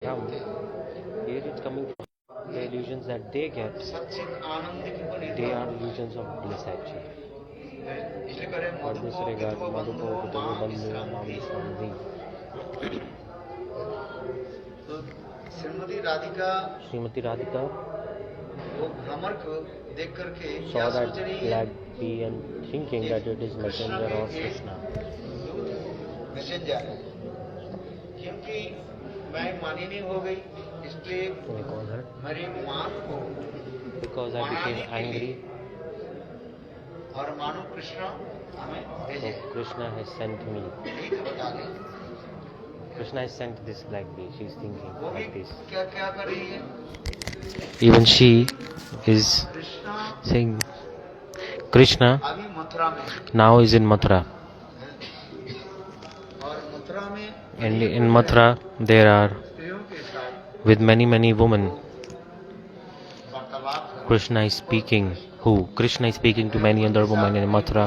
Now, here it's coming from the illusions that they get, they are illusions of bliss actually. For this regard, Madhuko Kutubu Bandhu Mam Swami. तो Shrimati Radhika Srimati Radhika वो भ्रमर को देख करके saw क्या that सोच रही है black bee and thinking that it is messenger or Krishna. Messenger क्योंकि मैं मानी नहीं हो गई इसलिए We call her मेरी मां को because I became angry. और मानो कृष्ण हमें So भेजे Krishna has sent me. यही तो बता गई Krishna has sent this black bee. She's thinking वो भी like this. क्या क्या कर रही है Even she is Krishna saying Krishna अभी मथुरा में now is in Mathura. और मथुरा में And in Mathura there are स्त्रियों के साथ with many women. वार्तालाप कर Krishna is speaking. Who? Krishna is speaking to many other women in Mathura,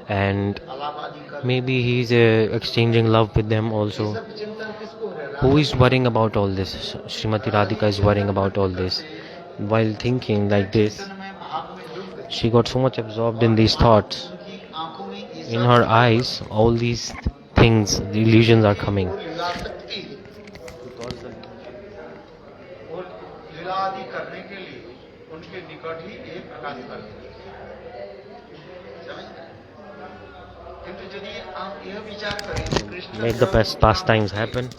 and Allahabadi कर maybe he is exchanging love with them also. सब चिंतन किसको हो रहा है Who is worrying about all this? Srimati Radhika is worrying about all this. While thinking like this, चिंतन में भाव में डूब गई she got so much absorbed in these thoughts. उनकी आंखों में ये In सब her eyes, all these things, the illusions are coming. वो लीला शक्ति वो लीला आदि करने के लिए उनके निकट ही एक प्रकाश कर समझ गए? किंतु यदि आप यह विचार करें कि Krishna Make the best pastimes happen.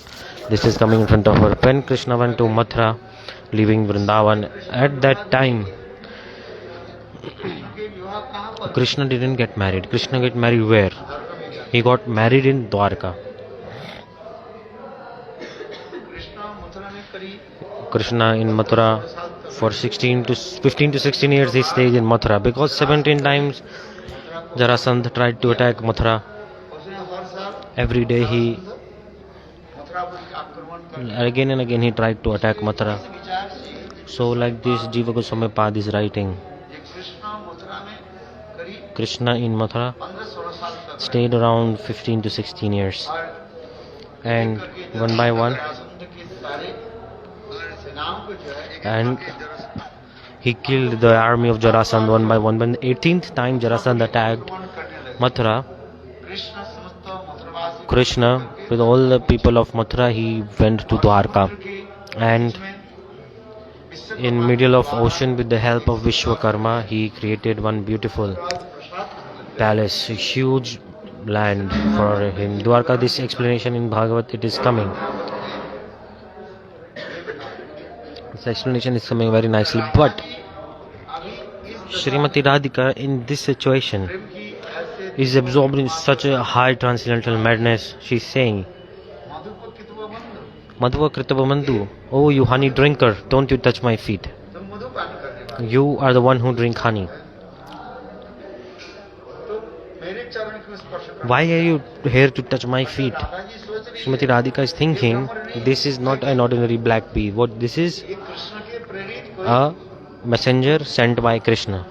This is coming in front of her. When Krishna went to Mathura, leaving Vrindavan, at that time, Krishna के विवाह कहाँ पर Krishna didn't get married. Krishna got married where? He got married in Dwarka. Krishna Mathura में करीब Krishna in Mathura for 15 to 16 years he stayed in Mathura because 17 times Jarasandha tried to attack Mathura. उसने हर साल Every day he Mathurapuri का आक्रमण कर again and again he tried to attack Mathura. इस विचार से So like this Jiva Goswami Pad is writing, ये कृष्ण मथुरा में करीब Krishna in Mathura 15-16 साल तक रहे। stayed around 15 to 16 years, और and one by one Jarasandh के सारे सेनाओं को जो है and he killed the army of Jarasandha one by one. When the 18th time Jarasandha attacked आक्रमण करने लगे Mathura, कृष्ण समस्त मथुरावासी Krishna with all the people of Mathura he went to Dwarka, and in middle of ocean with the help of Vishwakarma he created one beautiful palace, a huge land for him. Dwarka, this explanation in Bhagavat it is coming. This explanation is coming very nicely, but Srimati Radhika in this situation is absorbed in such a high transcendental madness. She is saying, Madhva Kritava Bandhu, oh you honey drinker, don't you touch my feet. तुम मधुपान करने वाले You are the one who drink honey. तो मेरे चरण को स्पर्श कर Why are you here to touch my feet? दादाजी सोच रही Srimati Radhika is thinking, this is not an ordinary black bee. What this is? ये कृष्ण के प्रेरित कोई A messenger sent by Krishna.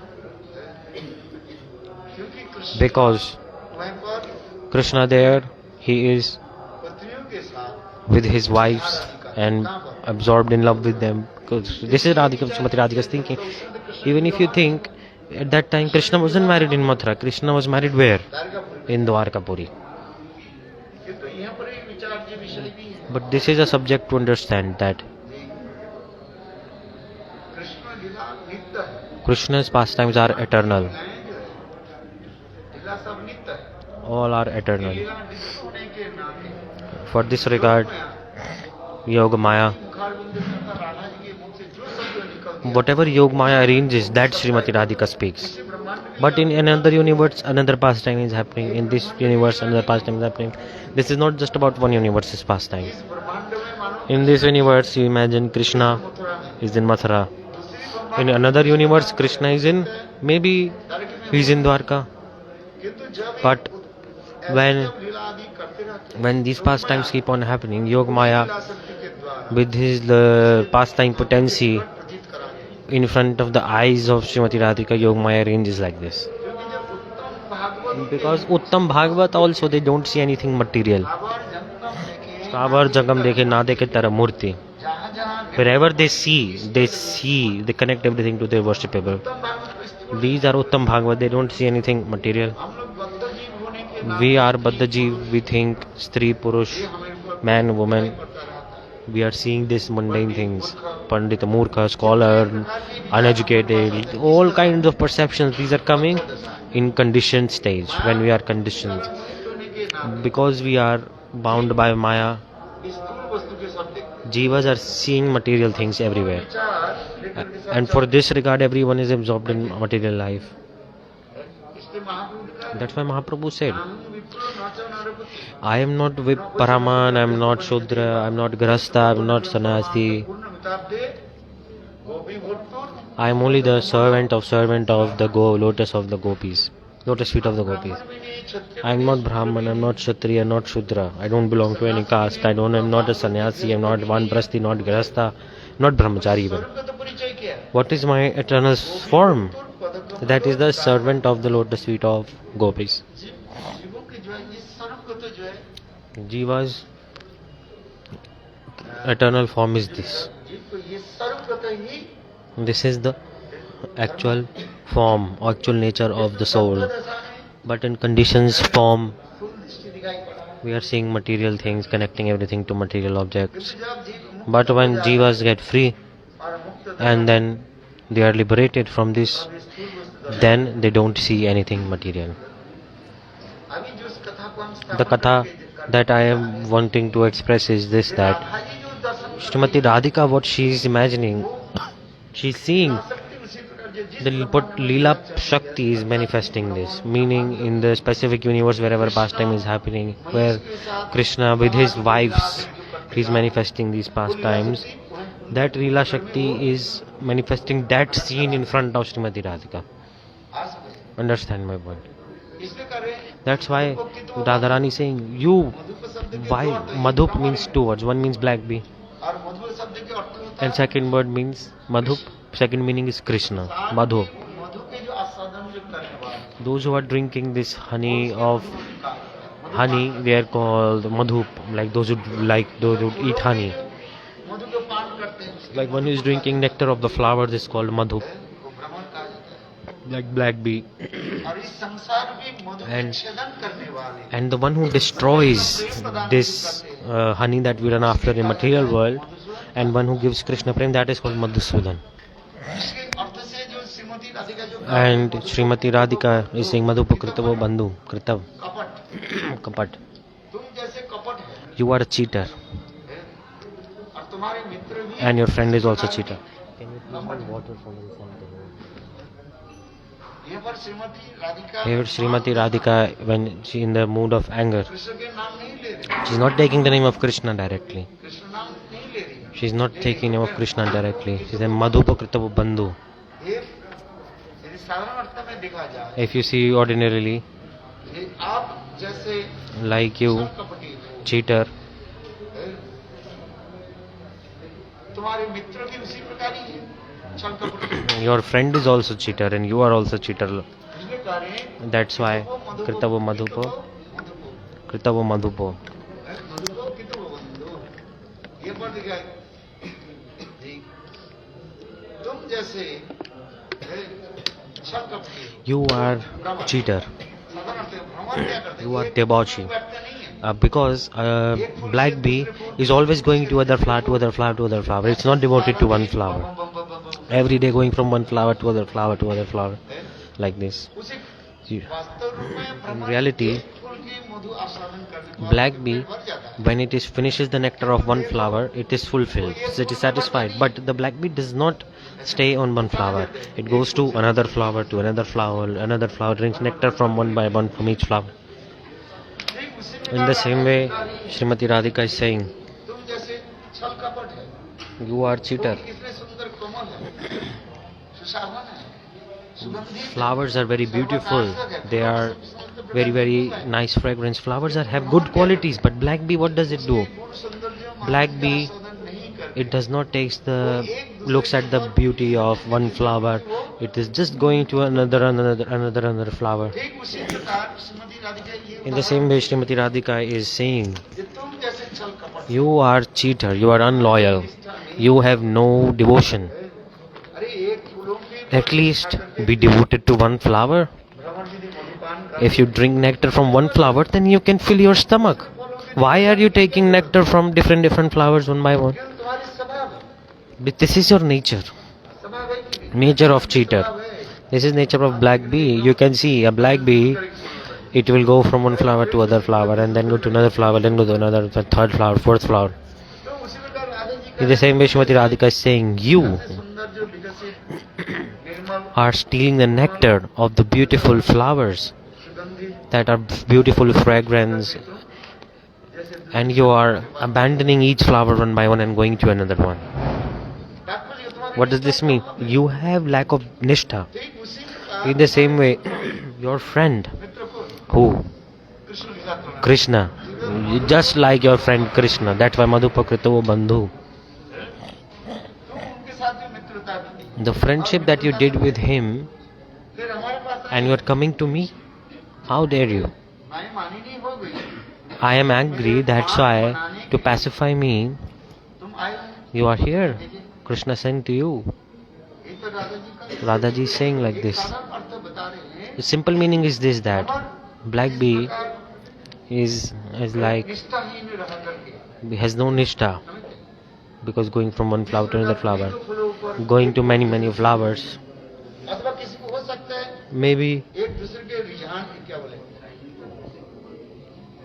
क्योंकि कृष्ण Because वहीं पर Krishna there, he is पत्नियों के साथ with his wives and absorbed in love with them. Because this is Radhika, Srimati Radhika's thinking. Even if you think, at that time Krishna wasn't married in Mathura. Krishna was married where? Dwarkapuri In Dwarkapuri. किंतु यहाँ पर एक विचार ये विषय भी है But this is a subject to understand that Krishna लीला नित्य है Krishna's pastimes are eternal. लीलाएं जो है लीला सब नित्य है All are eternal. लीला नित्य होने के नाते For this regard, Yoga Maya, मुखार बंद करता राधा जी के मुख से जो शब्द निकलते whatever Yoga Maya arranges, that Srimati Radhika speaks. हैं ब्रह्मांड में But in another universe, another pastime is happening. In this universe, another pastime is happening. This is not just about one universe's pastime. इस ब्रह्मांड में मानो In this universe, you imagine Krishna Mathura में is in Mathura. दूसरी In ब्रह्मांड another universe, Krishna is in, maybe Dwarka he is in Dwarka. किंतु जब But ऐसे when जब लीला आदि करते रहते हैं when these pastimes keep on happening, Yoga Maya लीला शक्ति के द्वारा with his pastime potency प्रतीत कराते हैं in front of the eyes of Srimati Radhika, Yoga Maya arranges like this. क्योंकि जब उत्तम भागवत Because Uttam Bhagavat also they don't see anything material. आवर जनतम देखे स्थावर जंगम देखे ना देखे तेरा मूर्ति. जहाँ जहाँ Wherever they see, they connect everything to their worshipable. उत्तम भागवत को स्त्री These are Uttam Bhagavad, they don't see anything material. हम लोग बद्ध जीव होने के नाते We are Baddha Jeev, we think Stri, Purush, ये हमें ऊपर man, woman. पड़ता रहता है. We are seeing these mundane things. Pandita, Murkha, scholar, uneducated, all kinds of perceptions. These are coming in conditioned stage, when we are conditioned. होने के नाते Because we are bound by Maya, इस स्थूल वस्तु के सब देखते Jivas are seeing material things everywhere. विचार लेकर के सब And for this regard, everyone is absorbed in material life. इसलिए महाप्रभु का That's why Mahaprabhu said, नाम विप्रो नाचो नरपति I am not Paraman, I am not Shudra, I am not Grasta, I am not Sannyasi. पूर्ण मिताब दे गोपी भोटपुर I am only the servant of the lotus of the gopis, lotus feet of the gopis. I am not Brahman, I am not Kshatriya, not Shudra. I don't belong to any caste. I am not a sannyasi, I am not Vanprasthi, not Grasta, not Brahmachari even. स्वरूप का तो परिचय क्या है What is my eternal form? That is the servant of the lotus feet of gopis. जीवों की जो है इस स्वरूप को तो जो है Jiva's eternal form is this. जीव को ये स्वरूप को तो ही This is the actual form, actual nature of the soul. दशा में But in conditions form, फूल दृष्टि दिखाई पड़ा. we are seeing material things, connecting everything to material objects. किंतु जब जीव मुक्त But when jivas get free और मुक्त and then they are liberated from this, अब इस स्थूल वस्तु then they don't see anything material. अभी जो इस कथा को हम The katha that I am wanting to express is this, that Radha ji जो दर्शन Srimati Radhika, what she is imagining, she is seeing शक्ति उसी प्रकार जो जिस the but Leela Shakti is manifesting this, meaning in the specific universe wherever pastime is happening, where Krishna with his wives is manifesting these pastimes, that Leela Shakti is manifesting that scene in front of Srimati Radhika. आ समझ Understand my point? इसलिए करें That's why Radharani is saying, you, मधुप शब्द के why? दो अर्थ हैं. Madhup means two words. One means black bee, और मधुर शब्द के अर्थ होता and है second word means Madhup. Second meaning is Krishna, Madhu. मधु के जो आस्वादन जो करने वाले Those who are drinking this honey of honey, they are called Madhup. Like those who eat honey. मधु को पान करते हैं उसके Like one who is drinking nectar of the flowers is called Madhup. को भ्रमण कहा जाता है. Like black bee. और इस संसार में मधु के And- छेदन करने वाले And the one who destroys this honey that we run after in material world, and one who gives Krishna prem, that is called Madhusudan. इसके अर्थ से जो श्रीमती राधिका जो And Srimati Radhika is saying Madhupa Kritavo Bandhu, Kritav, कपट Kapat. तुम जैसे कपट है You are a cheater, और तुम्हारे मित्र भी and your friend is also a cheater. Can you please have water for me? ये पर Shrimati Radhika Here Srimati Radhika, when she in the mood of anger, Krishna के नाम नहीं ले रही she is not taking the name of Krishna directly. Krishna नाम नहीं ले रही She is not taking name of Krishna directly. She is saying Madhupa Kritavo Bandhu. ये यदि साधारण अर्थ में देखा जाए If you see ordinarily, ये आप जैसे like you, कपटी हो cheater, तुम्हारे मित्र भी उसी प्रकार ही है छल कपटी your friend is also cheater, and you are also cheater. इसलिए कह रहे हैं That's why Kritavo Madhupo, Kritavo Madhupo. मधुको कितो बंधु ये पर दिखा जी तुम जैसे छल कपटी You are cheater. साधारण अर्थ में भ्रमण क्या करते You are हैं debauchee. बैठते नहीं है Because black bee is always going to other flower, to other flower, to other flower. It's not devoted to one flower. Every day going from one flower to other flower to other flower, like this. उसे You- वास्तव रूप में In भ्रमण reality, फूल की मधु आस्वादन करने के बाद black bee, भर जाता है when it is finishes the nectar of one flower, it is fulfilled. So it is satisfied. But the black bee does not stay on one flower. It goes to another flower, another flower, drinks nectar from one by one from each flower. ठीक उसी In the same way, Srimati Radhika is saying, तुम जैसे छल कपट है you are cheater. फूल कितने सुंदर कोमल है सुशासन है सुगंधित Flowers are very beautiful. They are very, very nice fragrance. Flowers have good qualities, but black bee, what does it do? गुण सौंदर्य Black bee, आस्वादन नहीं करते it does not take looks at the beauty of one flower. It is just going to another flower. ठीक उसी प्रकार श्रीमती राधिका ये In the same way, Srimati Radhika is saying, कि तुम जैसे छल कपट You are cheater, you are unloyal, you have no devotion. अरे एक फूलों के At least be devoted to one flower. भ्रमण विधि मधुपान If you drink nectar from one flower, then you can fill your stomach. Why are you taking nectar from different flowers one by one? क्यों तुम्हारी स्वभाव है But this is your nature. स्वभाव है कि Nature of cheater. This is nature of black bee. You can see a black bee, it will go from one flower to other flower and then go to another flower, then go to another, third flower, fourth flower. तो उसी प्रकार Radha ji In the same way, Srimati Radhika is saying, you ऐसे सुंदर जो विकसित निर्मल are stealing the nectar of the beautiful flowers सुगंधित that are beautiful fragrance, जैसे and you are abandoning each flower one by one and going to another one. तात्पर्य तुम्हारे What does this mean? You have lack of nishtha. ठीक उसी प्रकार In the same way, your friend, मित्र को who? Krishna के साथ प्रणाम Krishna. Just like your friend Krishna. That's why Madhupakrito Bandhu. तुम उनके साथ जो मित्रता की The friendship that you did with him फिर हमारे पास and you are coming to me? How dare you? माए मानी नहीं हो गई I am angry, that's why to pacify me, तुम आए हो। you are here. Krishna sent to you. ये तो राधा जी का Radha ji is saying like this. साधारण अर्थ बता रहे हैं The simple meaning is this, that black bee इस प्रकार is like, निष्ठाहीन रह करके has no nishtha, समझते? because going from one flower to another flower, तो फूलों ऊपर going to many flowers, अथवा किसी को हो सकता है maybe एक दूसरे के रिझान की क्या बोले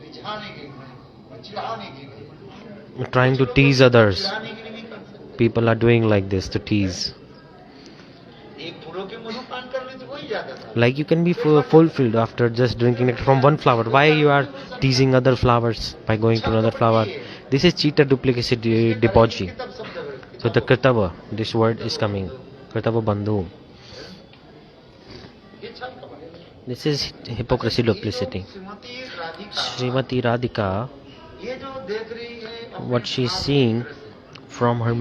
रिझाने के चिढ़ाने के trying to tease others. चिढ़ाने के लिए भी कर सकते People are doing like this to tease. एक फूलों के मधुपान करने से हो ही जाता था Like you can be fulfilled after just drinking nectar from one flower. Why you are teasing other flowers by going to another flower? This is cheater duplicity debauchery. तब शब्द है So the Kritava, this word is coming. Kritava Bandhu. ये छल कपट है। This is hypocrisy duplicity. Shrimati Radhika Srimati Radhika, ये जो देख रही है अपने what she is भाव seeing from her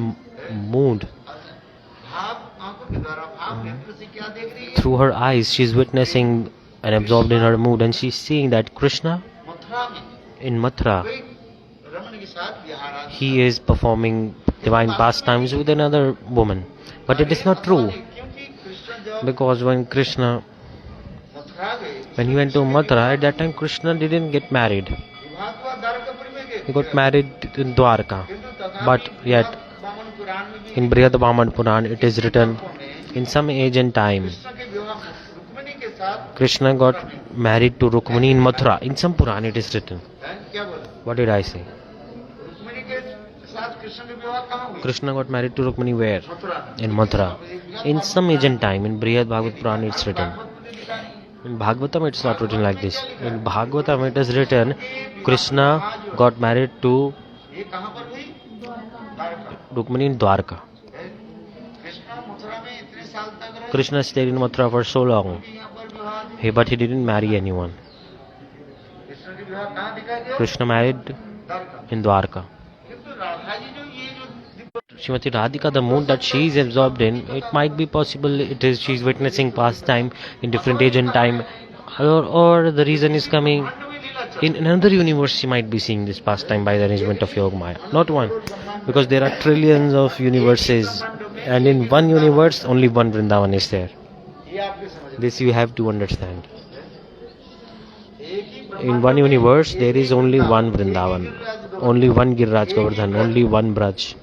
mood, भाव आंखों के द्वारा भाव नेत्र से क्या देख रही है through her eyes, she is witnessing and absorbed in her mood, and she is seeing that Krishna Mathura में in Mathura, कोई रमण के साथ विहार he is performing divine pastimes with another woman. But it is not true, क्योंकि कृष्ण जब because when Krishna, Mathura गए when he went to Mathura, at that time Krishna didn't get married. विवाह हुआ द्वारकापुरी में गए He got married in Dwarka. किंतु तथापि But yet, Vaman पुराण में भी in Brihad Vaman Puran, it is written, in some age and time, Krishna के विवाह रुक्मिणी के साथ Krishna got married to Rukmini in Mathura. In some Puran, it is written. क्या बोला What did I say? Rukmini के साथ कृष्ण के विवाह कहाँ हुए Krishna got married to Rukmini where? Mathura में In Mathura. In some age and time, in Brihad Bhagavad Puran, it's written. In Bhagavatam, it's not written like this. In Bhagavatam, it is written, Krishna got married to ये कहाँ पर हुई Dwarka Rukmini in Dwarka. Krishna Mathura में इतने साल तक रहे Krishna stayed in Mathura for so long, यहाँ पर विवाह but he didn't marry anyone. Krishna के विवाह कहाँ दिखाई दिया Krishna married Dwarka in Dwarka. किंतु राधा जी जो ये जो Srimati Radhika, the mood that she is absorbed in, it might be possible it is she's witnessing pastime in different age and time, or the reason is coming in another universe. She might be seeing this pastime by the arrangement of Yoga Maya, not one, because there are trillions of universes, and in one universe only one Vrindavan is there. ये आपके समझ This you have to understand. एक ही In one universe there is only one Vrindavan, only one Giriraj Govardhan, only one Braj.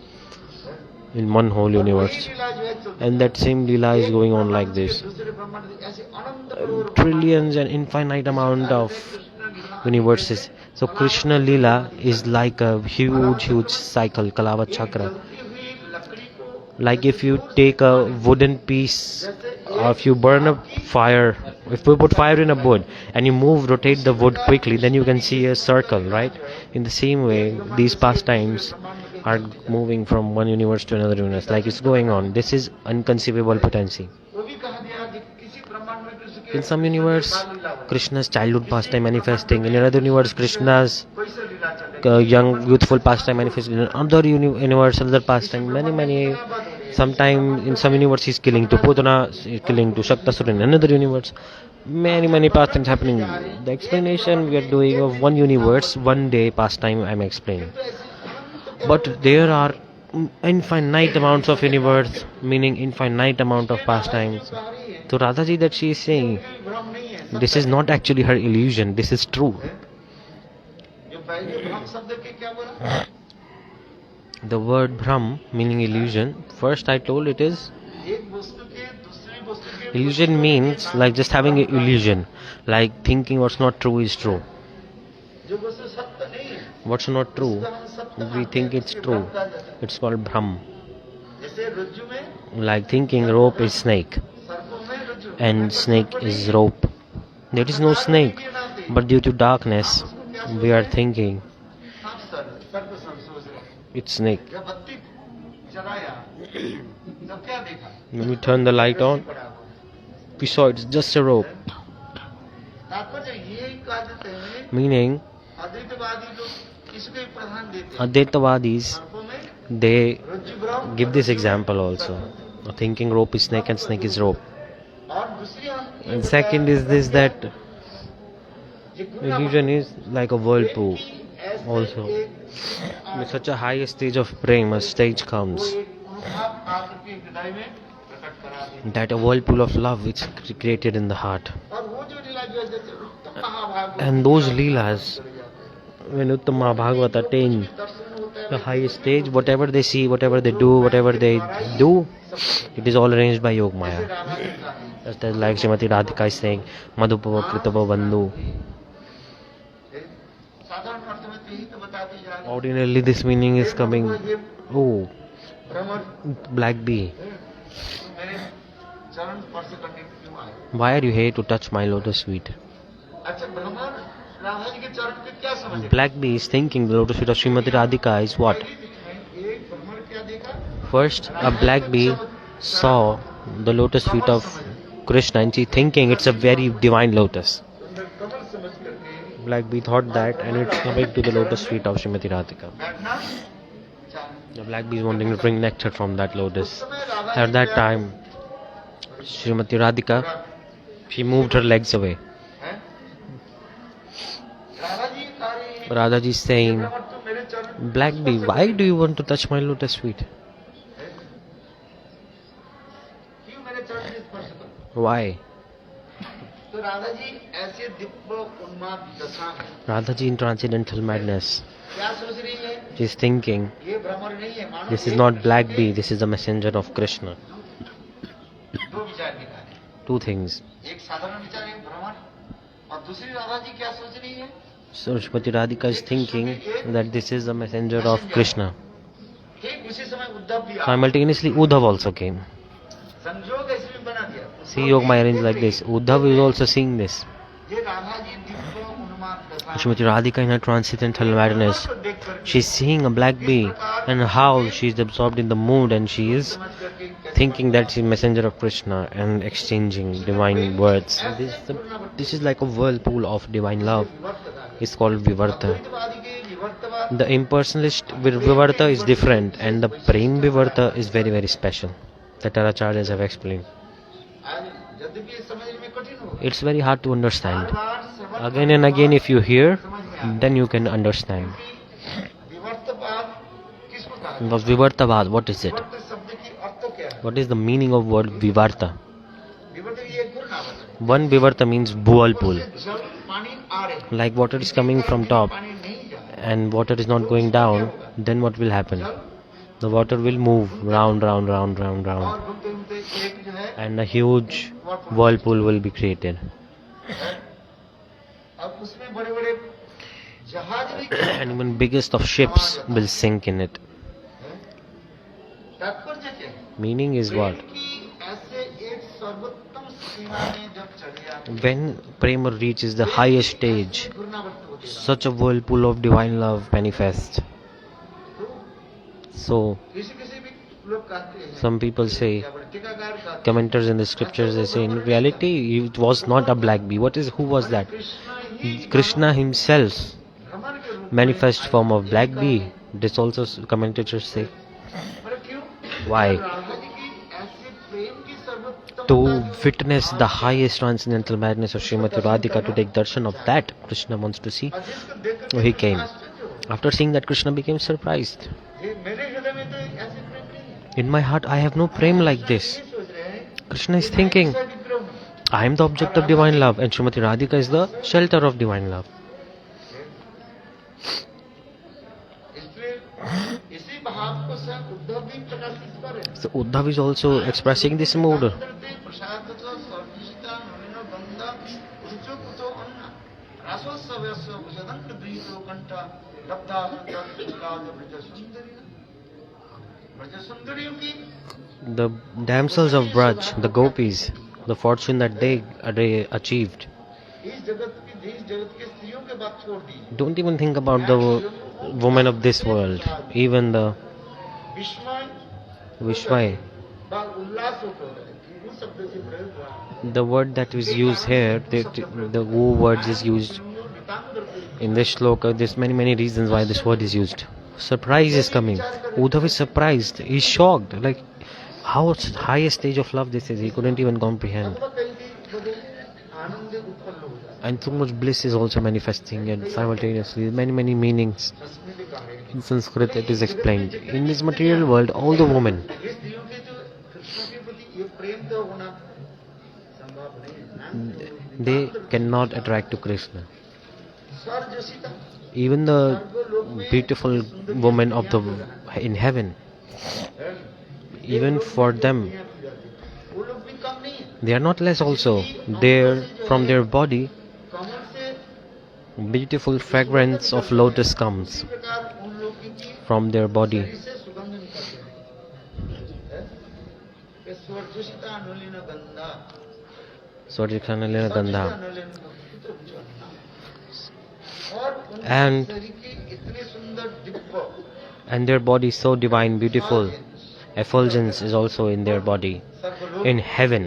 In one whole universe, लीला जो है चलती and that same Leela is going on like this. दूसरे ब्रह्मांड में ऐसे अनंत crore Trillions and infinite amount of universes. So Krishna Leela is like a huge cycle, Kalavat Chakra. जलती हुई लकड़ी को Like if you take a wooden piece, or if you burn a fire, if you put fire in a wood and you rotate the wood quickly, then you can see a circle, right? In the same way, these pastimes are moving from one universe to another universe, like it's going on. This is unconceivable potency. वो भी कहा गया कि किसी ब्रह्मांड में कृष्ण के In some universe, Krishna's childhood pastime manifesting. In another universe, Krishna's कोई से लीला चले young youthful pastime manifesting. In another universe, another pastime. Many. Sometime in some universe he's killing to Putana, he's killing to Shaktasura. In another universe, many pastimes happening. The explanation we are doing of one universe, one day pastime I'm explaining. But there are infinite amounts of universe, meaning infinite amount of pastimes. So Radhaji, that she is saying, भ्रम नहीं है, सब this is not actually her illusion, this is true. जो पहले भ्रम शब्द के क्या बोला? The word Brahm, meaning illusion, first I told it is, एक वस्तु के दूसरी वस्तु के illusion means like just having an illusion, like thinking what's not true is true. जो वस्तु सत्य नहीं है, What's not true, we think it's true. It's called Brahm. जैसे रज्जु में, Like thinking rope is snake सर्पों में रज्जु and snake is rope. There is no snake, but due to darkness, we are thinking आप सर्प सोच रहे हैं। it's snake. जब बत्ती जलाया तब क्या देखा? When we turn the light on, we saw it's just a rope. तात्पर्य यही कहा जाते हैं, Meaning, अद्वैतवादी लोग इसको ही प्रधान देते हैं। Advaitavadis, सर्पों में they रज्जु भ्रम, give this example also. Thinking rope is snake and snake is rope. और दूसरी And second is this, that illusion is like a whirlpool also. With such a high stage of prema, a stage comes that a whirlpool of love is created in the heart. And those leelas, when Uttama Bhagavata attain the highest stage, whatever they see, whatever they do, it is all arranged by Yogmaya. Just as like Srimati Radhika is saying, Madhupava Kritava Bandhu. Ordinarily this meaning is coming, oh, black bee, why are you here to touch my lotus feet? Black bee is thinking the lotus feet of Srimati Radhika is what? First, a black bee saw the lotus feet of Krishna and she thinking it's a very divine lotus. Black bee thought that and it's coming to the lotus feet of Srimati Radhika. The black bee is wanting to drink nectar from that lotus. At that time, Srimati Radhika, she moved her legs away. Radhaji is saying, Black bee, why do you want to touch my lotus feet? Why? Radhaji in transcendental madness. She is thinking, this is not black bee, this is the messenger of Krishna. Two things. So Srimati Radhika is thinking that this is the messenger of Krishna. Simultaneously Uddhav also came. See Yogmaya arranged like this. Uddhav is also seeing this. Srimati Radhika in her transcendental madness, she is seeing a black bee and how she is absorbed in the mood and she is thinking that she is messenger of Krishna and exchanging divine words. This is like a whirlpool of divine love. It's called Vivarta. The impersonalist Vivarta is different and the Prem Vivarta is very very special. That our acharyas have explained. It's very hard to understand. Again and again if you hear, then you can understand. Because Vivartavad, what is it? What is the meaning of word Vivarta? One Vivarta means whirlpool. Like water is coming from top and water is not going down, then what will happen? The water will move round and a huge whirlpool will be created. And even biggest of ships will sink in it. Meaning is what? When Prema reaches the highest stage, such a whirlpool of divine love manifests. So, some people say, commenters in the scriptures, they say, in reality, it was not a black bee. Who was that? Krishna himself, manifest form of black bee. This also commentators say. Why? To witness the highest transcendental madness of Srimati Radhika, to take darshan of that, Krishna wants to see. So he came. After seeing that, Krishna became surprised. In my heart, I have no prem like this. ये सोच रहे हैं Krishna is कि मैं thinking, ईसा विग्रह हूँ I am the object of divine love, and Srimati Radhika is the shelter of divine love. इसलिए इसी भाव को स्वयं उद्धव भी प्रकाशित करे So Uddhav is also expressing this mood. प्रसाद सर्वजिता नवीन बंदा उच्चो कुतो अन्न रासोत्सवस्य भुजदंड द्वीतो कंठ लब्धा सुंदर ब्रज सुंदरी ब्रज सुंदरियों की The damsels of Braj, the gopis, the fortune that they achieved. इस जगत के स्त्रियों के बात छोड़ दी Don't even think about the women of this world, even the विस्मय Vishwai. व उल्लास होकर उस शब्द से प्रयोग हुआ The word that is used here, the woo words is used in this shloka. There's many reasons why this word is used. Surprise is coming. Uddhav is surprised. He's shocked. Like, how high a stage of love this is. He couldn't even comprehend. अथवा कहीं भी बड़े आनंद उत्पन्न हो जाए And so much bliss is also manifesting and simultaneously. Many meanings. संस्कृति का है In Sanskrit it is explained. In this material world, all the women, ये स्त्रियों के जो कृष्ण के प्रति ये प्रेम तो होना संभव नहीं है they cannot attract to Krishna. सर्वजसिता Even the beautiful women of the in heaven, even for them, वो लोग भी कम नहीं है they are not less also. They're from their body, कमल से beautiful fragrance of lotus comes इसी प्रकार उन लोगों की from their body. शरीर से सुगंध निकलते हैं ये सर्वजसिता अनुलीन गंधा Swarjikhanalina Gandha. और And- शरीर की इतने सुंदर Divya And their body is so divine, beautiful. Effulgence is also in their body. सर्वलोक In heaven,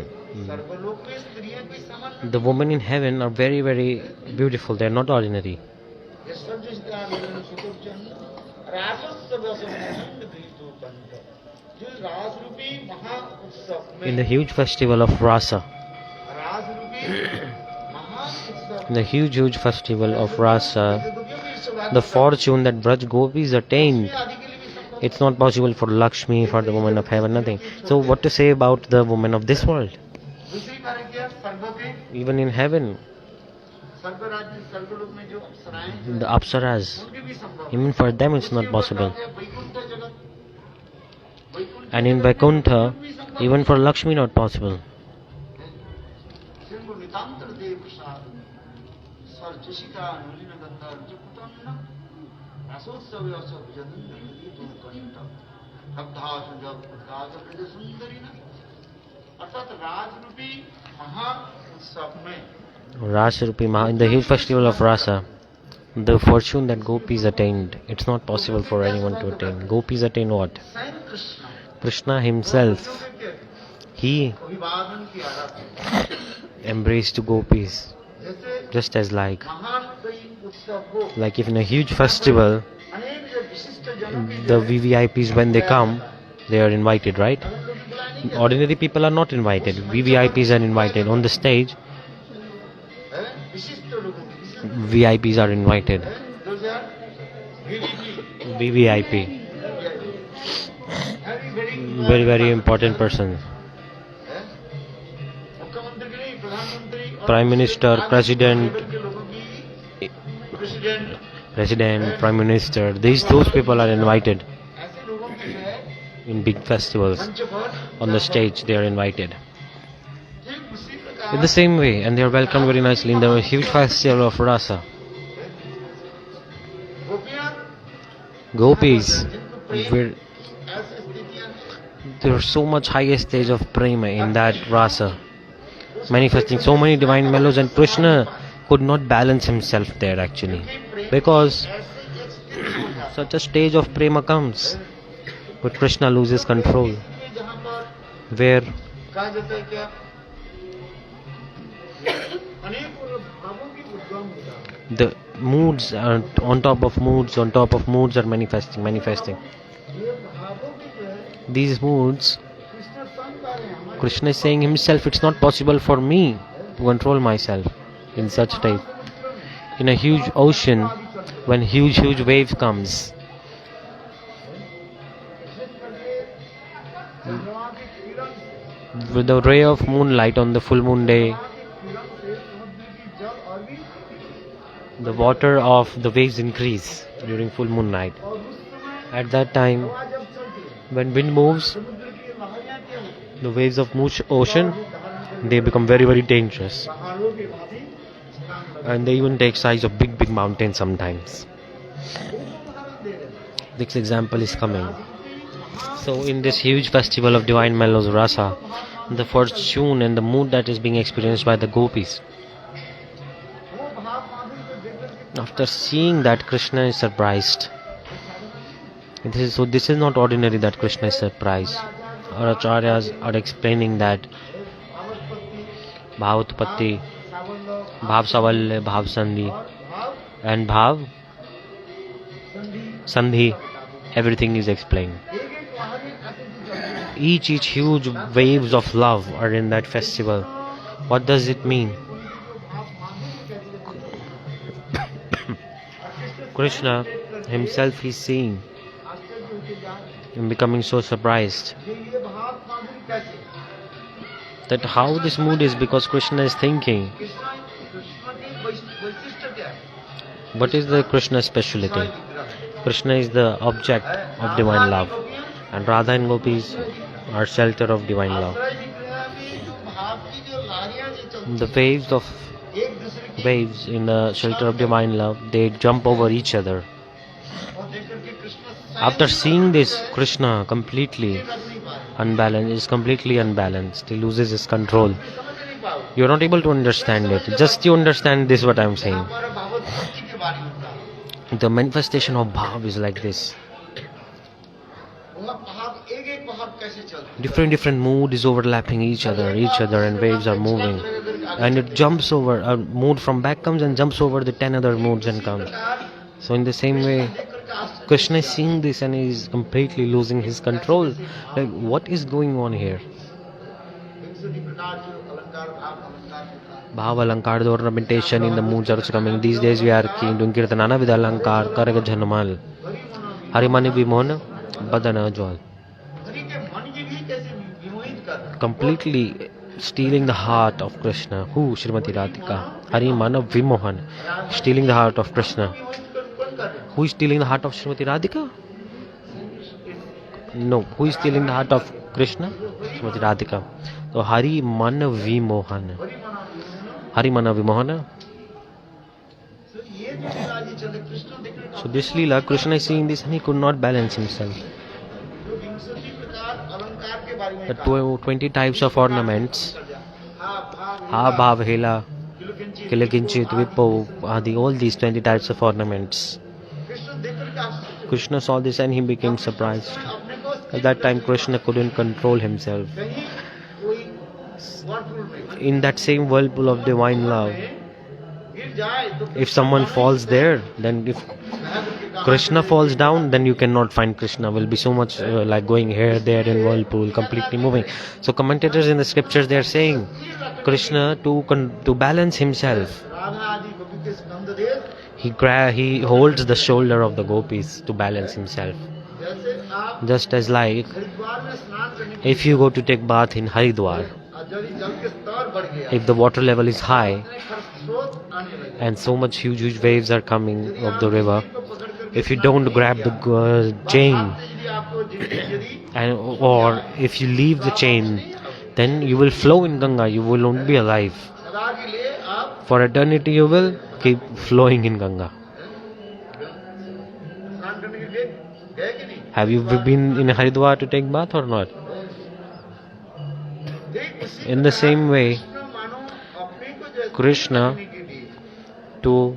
सर्वलोक में स्त्रियां भी समान the women in heaven are very beautiful. They are not ordinary. ये सर्वजसिता अनुलीन सुतोजन रासोत्सव असमंड द्वीतो कंठ जो रास रूपी महा उत्सव में In the huge festival of Rasa, रास रूपी महा उत्सव in the huge festival of Rasa, the fortune that Braj Gopis attained, आदि के लिए भी संभव it's not possible for Lakshmi, for the women of heaven, nothing. So what to say about the women of this world? दूसरी बात क्या स्वर्ग के Even in heaven, स्वर्ग राज्य स्वर्गलोक में जो अप्सराएं हैं, the Apsaras, उनके भी संभव even for them it's not उसके ऊपर possible. बात है वैकुंठ जगत Vaikuntha And in Vaikuntha, even for Lakshmi not possible. Singh नितांतर Dev Prasad सर्वजसिता अनुलीन गंधा रुचिपुतन्न रसोत्सव असव जदंदी तुम कंठ लब्धा सुजब उद्गाज ब्रज सुंदरी न अर्थात राज रूपी महा उत्सव में Rasa Rupi Maha, in the huge festival of Rasa, the fortune that gopis attained, it's not possible for anyone to attain. Gopis attain what? स्वयं Krishna Krishna himself, he अभिवादन की आराधना embraced gopis, जैसे just as like महान कोई उत्सव हो if in a huge festival, अनेक जो विशिष्ट जनों की the VVIPs when they come, they are invited, right? हम लोग बुलाए नहीं जाते Ordinary people are not invited. VVIPs are invited. On the stage, हैं? विशिष्ट लोगों की विशिष्ट VIPs are invited. हैं? जो है VVP VVIP, very important person. हैं? मुख्यमंत्री के नहीं प्रधानमंत्री और Prime Minister, आगे President, लेवल के लोगों की president President, Prime Minister, those people are invited ऐसे लोगों की जो है in big festivals. मंच पर On the stage, they are invited. ठीक उसी In प्रकार the same way, and they are welcomed very nicely in the huge festival of Rasa. गोपियां Gopis, जिनको प्रेम where ऐसी स्थितियां हैं there is so much highest stage of prema in that Rasa, manifesting so many divine mellows, and Krishna could not balance himself there actually, because ऐसे एक स्थिति हो जाती such a stage of prema comes, but Krishna loses control, है जहाँ पर where कहा जाता है क्या अनेक भावों की उद्गम हो जाती है the moods are on top of moods are manifesting. ये भावों की जो है These moods, कृष्ण संग आ रहे हैं हमारे Krishna is saying himself, it's not possible for me to control myself in such state. In a huge ocean, when huge waves comes, विशेष करके चंद्रमा के किरण से with the ray of moonlight on the full moon day, चंद्रमा के किरण से समुद्र की जल और भी the water of the waves increase during full moon night. और उस समय At that time, हवा जब चलती है when wind moves, समुद्र की लहरियां क्या होती the waves of ocean, हैं they become very, very dangerous. पहाड़ों के भांति छलांग लगा And they even take size of big, big mountains sometimes. उदाहरण दे रहे हैं This example is coming. So in this huge festival of divine mellows rasa, the fortune and the mood that is being experienced by the gopis, वो भाव माधुर्य को देख करके after seeing that Krishna is surprised, this is not ordinary that Krishna is surprised. Our acharyas are explaining that bhavatpatti, bhav savalya, bhav sandhi, and bhav sandhi, everything is explained. Each huge waves of love are in that festival. What does it mean? Krishna himself is seeing and becoming so surprised that how this mood is, because Krishna is thinking. What is the Krishna speciality? Krishna is the object of divine love, and Radha and Gopis are shelter of divine love. The waves in the shelter of divine love, they jump over each other. After seeing this, Krishna completely unbalanced. He loses his control. You're not able to understand it. Just you understand this, what I'm saying. The manifestation of bhav is like this. Different mood is overlapping each other, and waves are moving. And it jumps over, a mood from back comes and jumps over the 10 other moods and comes. So in the same way, Krishna is seeing this and he is completely losing his control. Like, what is going on here? Bhav alankar, the ornamentation in the moods are coming. These days we are doing kirtanana with alankar, karaga jhanmal. Harimani vimona, badana jwal. Completely stealing the heart of Krishna. Who? Srimati Radhika. Harimana vimohan. Stealing the heart of Krishna. Who is stealing the heart of Srimati Radhika? No. Who is stealing the heart of Krishna? Srimati Radhika. So Hari Mana Vimohana. Hari Mana Vimohana. So this Leela, Krishna is seeing this and he could not balance himself. The 20 types of ornaments, Ha Bhav Hela, Kilakinchit, Vipo, Adi, all these 20 types of ornaments. Krishna saw this and he became surprised. At that time Krishna couldn't control himself. In that same whirlpool of divine love, if someone falls there, then if Krishna falls down, then you cannot find Krishna. Will be so much like going here, there in whirlpool, completely moving. So commentators in the scriptures, they are saying Krishna to balance himself, he holds the shoulder of the gopis to balance himself. Just as like if you go to take bath in Haridwar, if the water level is high and so much huge waves are coming of the river, if you don't grab the chain or if you leave the chain, then you will flow in Ganga, you will not be alive. For eternity you will keep flowing in Ganga. Have you been in Haridwar to take bath or not? In the same way, Krishna, to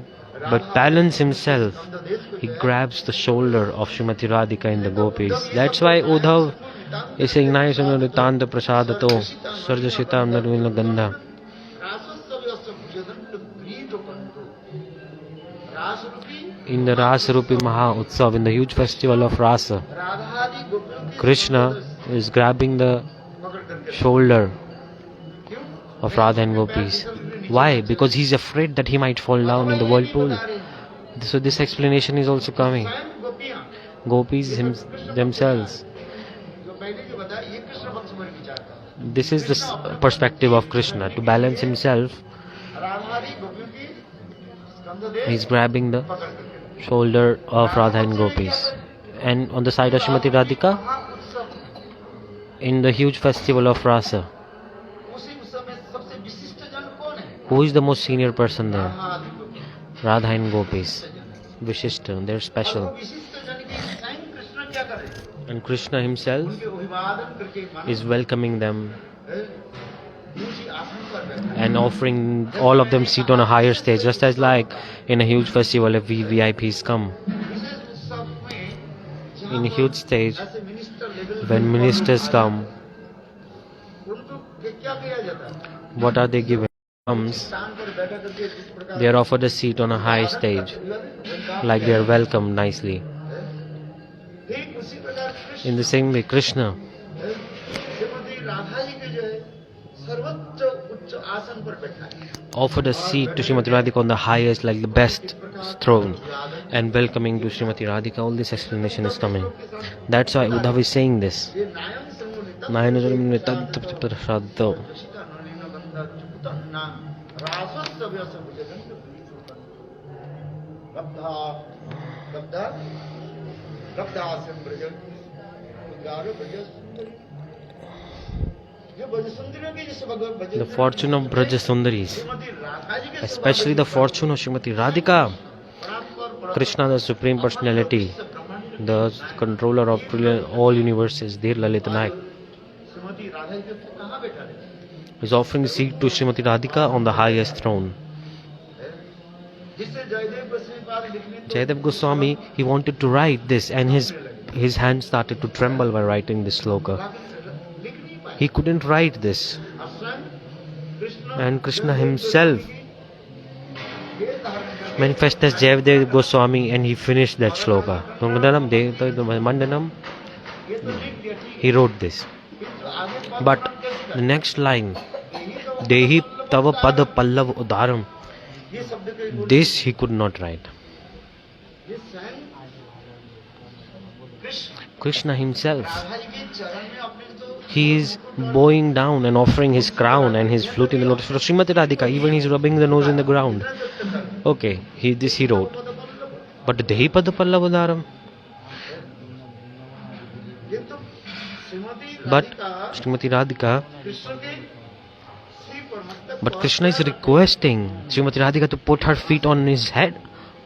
balance himself, he grabs the shoulder of Srimati Radhika in the gopis. That's why Uddhav is saying, Nitanda Prasadato, Sarjasitam Narvila Gandha. In the Rasa Rupi Maha Utsav, in the huge festival of Rasa, Krishna is grabbing the shoulder of Radha and gopis. Why? Because he's afraid that he might fall down in the whirlpool. So this explanation is also coming. Gopis themselves, Krishna पक्ष में विचार करता This is the perspective of Krishna. To balance himself, है। राधारी गोपियों की स्कंद he's grabbing the पकड़ करके shoulder of Radha and gopis. And on the side of Srimati Radhika, महाउत्सव in the huge festival of Rasa, उसी उत्सव में सबसे विशिष्ट जन कौन है? who is the most senior person there? राधारी Gopi Radha and gopis. Vishishta, they're और वो special. विशिष्ट जन की स्वयं कृष्ण क्या कर रहे हैं? And Krishna himself उनके अभिवादन करके is welcoming them ऊंची आसन पर बैठा है। and offering all of them seat on a higher stage, just as like in a huge festival if VIPs come. विशेष उत्सव में जहाँ In a huge stage, ऐसे minister level when ministers come, उनको क्या किया जाता है? what are they given? Comes, स्थान पर बैठा करके जिस प्रकार they are offered a seat on a high stage, like they are welcomed nicely. ठीक उसी प्रकार Krishna In the same way, Krishna Shrimati Radha ji के जो है सर्वोच्च उच्च आसन पर बैठा है। offered a seat to Srimati Radhika on the highest, like the best throne, and welcoming to Srimati Radhika. All this explanation is coming. That's why Uddhav is saying this. ये नायम संगोनितम Nayanajamni tadprashaddo. रसिका नलिन गंधा चुकुतन्ना रासोत्सव समुजगन गब्धा गब्धा गब्धासम ब्रजन गारो ब्रज सुंदरी ये ब्रज सुंदरियों की जिस भगवत भजन The fortune of Braja Sundaris, Shrimati Radha ji के especially the fortune of Srimati Radhika, Krishna, the Supreme Personality, the controller of all universes, their Lalit Nayak, Shrimati Radha ji के कहाँ बैठा है? is offering a seat to Srimati Radhika on the highest throne. जिससे जयदेव गोस्वामी लिखने तो Jayadev Goswami, he wanted to write this, and his hand started to tremble while writing this sloka. लिख नहीं पाए। He couldn't write this, और स्वयं Krishna and Krishna himself वेद धारण करके manifested as Jayadev Goswami, and he finished that sloka. Mandanam Mandanam, ये तो लिख दिया ठीक he wrote this. किंतु आगे पद But प्रमाण कैसे the next line, करें? Dehi Tava Pada Pallav Udaram, ये शब्द के बोल this he could not write. ये स्वयं कृष्ण Krishna himself, राधा जी के चरण में अपने तो he is bowing down and offering his crown and his flute in the lotus for Srimati Radhika. Even he's rubbing the nose in the ground. Okay, this he wrote. But Dehi Pada Pallav Udaram. किंतु Shrimati But Radhika Srimati Radhika, Krishna के Shri परमस्तक but Krishna is requesting Srimati Radhika to put her feet on his head.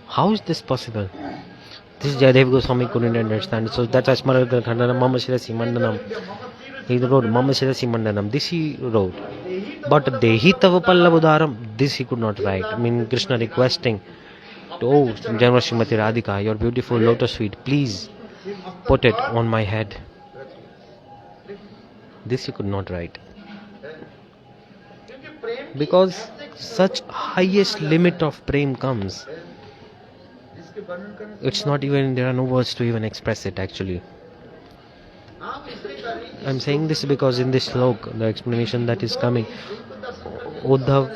How is this possible? This Jayadev Goswami couldn't understand. So that's Asmara Khandana Mama Shirasi Mandanam. He wrote Mama Shirasi Mandanam. This he wrote. But Dehi Tava Pallavudaram, this he could not write. I mean, Krishna requesting to, oh, Janma Srimati Radhika, your beautiful lotus feet, please put it on my head. This he could not write. क्योंकि प्रेम Because such highest limit of prem comes. जिसके वर्णन करने It's not even, there are no words to even express it actually. आप इसलिए करें I'm saying this because in this slok, the explanation that is coming, Uddhav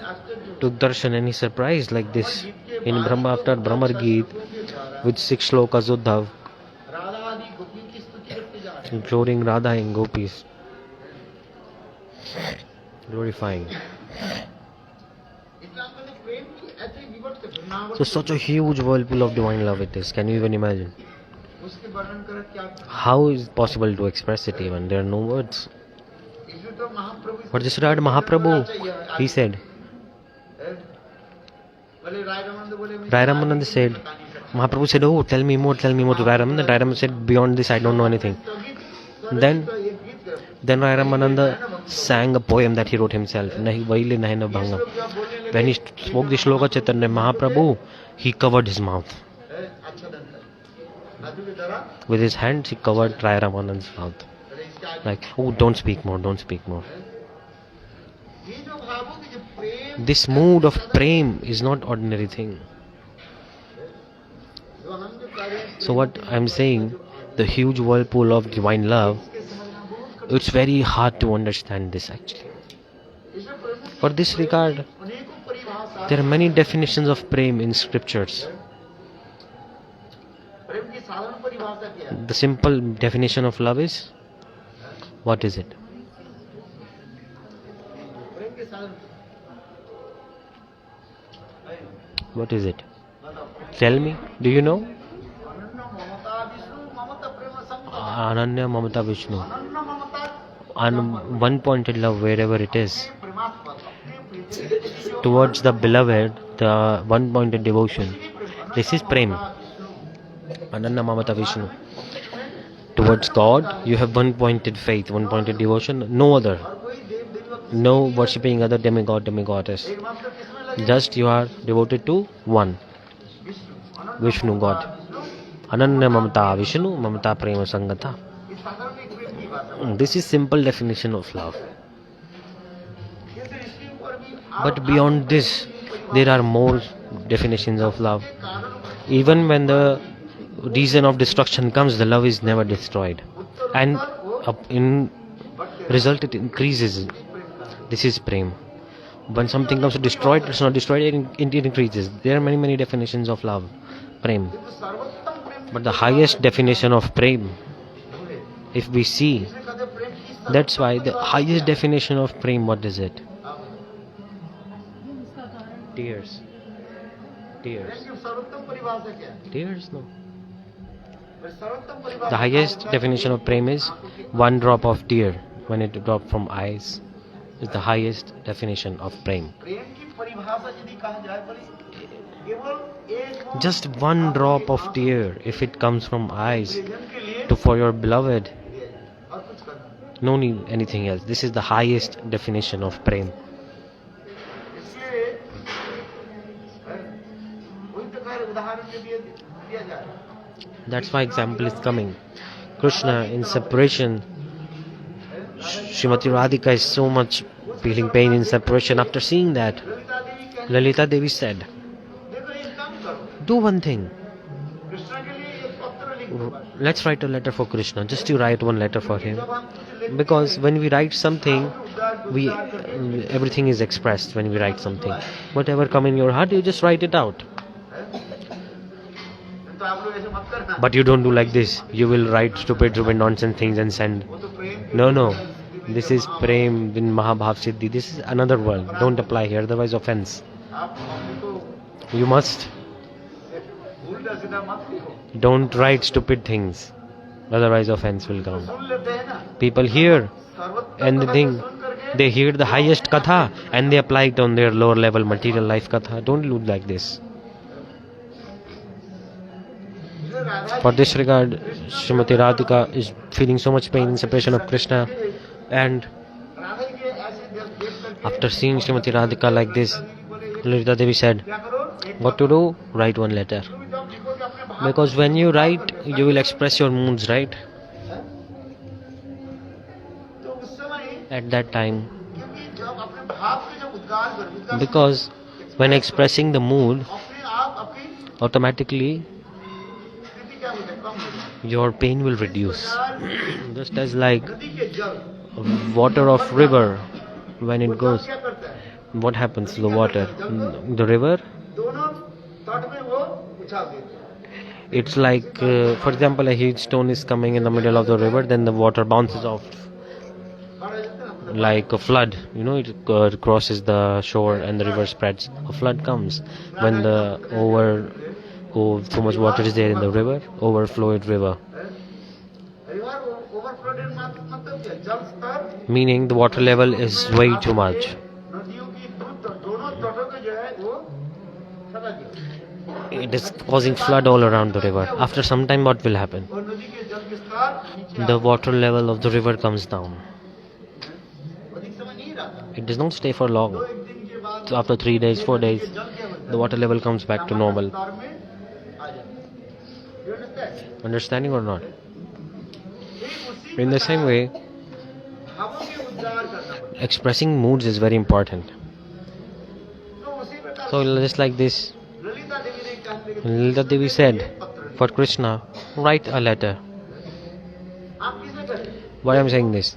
took darshan and he surprised like this. In Brahma, after Brahmar Geet, with 6 slokas Uddhav, Radha आदि गोपियों की स्तुति करते जा रहे हैं including Radha and Gopis, glorifying. इतना मतलब प्रेम की ऐसी विवट घटनावट So such a huge whirlpool of divine love it is. Can you even imagine? उसके वर्णन कर क्या How is it possible to express it even? There are no words. इसमें तो महाप्रभु But just read Mahaprabhu, he said, बोले राय रमन बोले मैं Rai Ramananda said, Mahaprabhu said, oh, tell me more to Rai Ramananda. Rai Ramananda said, beyond this I don't know anything. Then Rai Ramananda sang a poem that he wrote himself. Nahi Vaile Nahi Na Bhanga. When he spoke the shloka Chaitanya Mahaprabhu, he covered his mouth. अच्छा दंड साधु के द्वारा With his hands, he covered Rai Ramananda's mouth. बोले इसका Like, oh, don't speak more, don't speak more. ये जो भावों की जो प्रेम This mood of prem is not ordinary thing. जो हम जो कार्य So what I'm saying, the huge whirlpool of divine love, के समझना बहुत कठिन it's very hard to understand this actually. इसमें प्रभु For this regard, अनेकों परिभाषा there are many definitions of prem in scriptures. प्रेम की साधारण परिभाषा क्या है The simple definition of love is What is it? प्रेम के साधन What is it? Tell me. Do you know? अनन्य ममता विष्णु ममता प्रेम संग Ananya Mamata Vishnu. अनन्य ममता One-pointed love wherever it is. प्रेमास्पद अपने प्रीति जो Towards the beloved, the one-pointed devotion. This is Prem. Ananya Mamata Vishnu. Towards God, you have one-pointed faith, one-pointed devotion, no other. कोई देव देवता No worshipping other demigod, demigoddess. एकमात्र किसमें लगे Just you are devoted to one, Vishnu Vishnu God. Vishnu Ananya Mamata Vishnu, Mamata Prema Sangata. इस साधारण एक प्रेम की बात है This is simple definition of love. ये तो इसके ऊपर भी But beyond this, there are more definitions of love. Even when the reason of destruction comes, the love is never destroyed. And in result, it increases. This is Prem. When something comes to destroy it, it's not destroyed, it increases. There are many definitions of love. Prem. सर्वोत्तम प्रेम But the highest definition of Prem, if we see, कहते प्रेम की that's why the highest definition of Prem, what is it? Tears. Tears. प्रेम की सर्वोत्तम परिभाषा क्या है Tears, no. सर्वोत्तम परिभाषा The highest definition of Prem is one drop of tear when it drops from eyes. Is the highest definition of Prem. प्रेम की परिभाषा यदि कहा जाए बड़ी केवल एक Just one drop of tear, if it comes from eyes, भोजन के लिए for your beloved, और कुछ करना no need anything else. This is the highest definition of Prem. इसलिए वही तो खैर उदाहरण के लिए दिया जा रहा है That's why example is coming. Krishna in separation. Srimati Radhika is so much feeling pain in separation. After seeing that, Lalita Devi कहती Lalita Devi said, देखो एक काम करो do one thing. कृष्ण के लिए एक पत्र लिखो Let's write a letter for Krishna. Just you write one letter for him. जब हम कुछ लिख Because when we write something, उद्धार we everything is expressed when we write something. Whatever come in your heart, you just write it out. तो आप लोग ऐसे मत करना But you don't do like this. You will write stupid nonsense things and send. वो तो प्रेम की No. This is Prem in Mahabhav Siddhi. This is another world. Don't apply here, otherwise offense. आप अपने को You must. उल्टा सीधा मत लिखो Don't write stupid things. Otherwise offense will come. सुन लेते हैं ना People hear सर्वोत्तम and they think सुन करके they hear the highest katha and they apply it on their lower level material life katha. Don't do like this. Radha For this regard, Srimati Radhika is feeling so much pain in separation of Krishna, and Radha के ऐसे देख करके after seeing Srimati Radhika like this, Lalita Devi said, क्या करो एक what to do? Write one letter. भी जब लिखोगे अपने भाव Because when you write, you will express your moods, right? तो उस समय At that time. क्योंकि जब अपने भाव के जब उद्गार कर उद्गार Because when expressing the mood, अपने आप अपनी automatically स्थिति क्या हो जाए कम हो जाए your pain will reduce. Just as like नदी के जल water of river, when it goes, क्या करता है what happens to the water? The river, दोनों तट में वो उछाल देते हैं it's like, for example, a huge stone is coming in the middle of the river, then the water bounces off खड़े रहते हैं ना like a flood. You know, it crosses the shore and the river spreads. A flood comes when so much water is there in the river, overflowed river. River overflowed मतलब क्या जल स्तर Meaning the water level is way too much. नदियों की दोनों तटों के जो है वो फटा गया It is causing flood all around the river. After some time, what will happen? और नदी के जल के स्तर नीचे The water level of the river comes down. अधिक समय नहीं रहा It does not stay for long. तो एक दिन के बाद So after 3 days, 4 days, जल क्या होता the water level comes back to normal. स्तर में आ जाता है। You understand? Understanding or not? ठीक उसी In the same way, भावों के उद्गार करना पड़ता expressing moods is very important. है। तो उसी प्रकार So just like this, Lalita Devi ने कहा कि Lalita Devi said, for Krishna, write a letter. आप किसे करें Why I am saying this?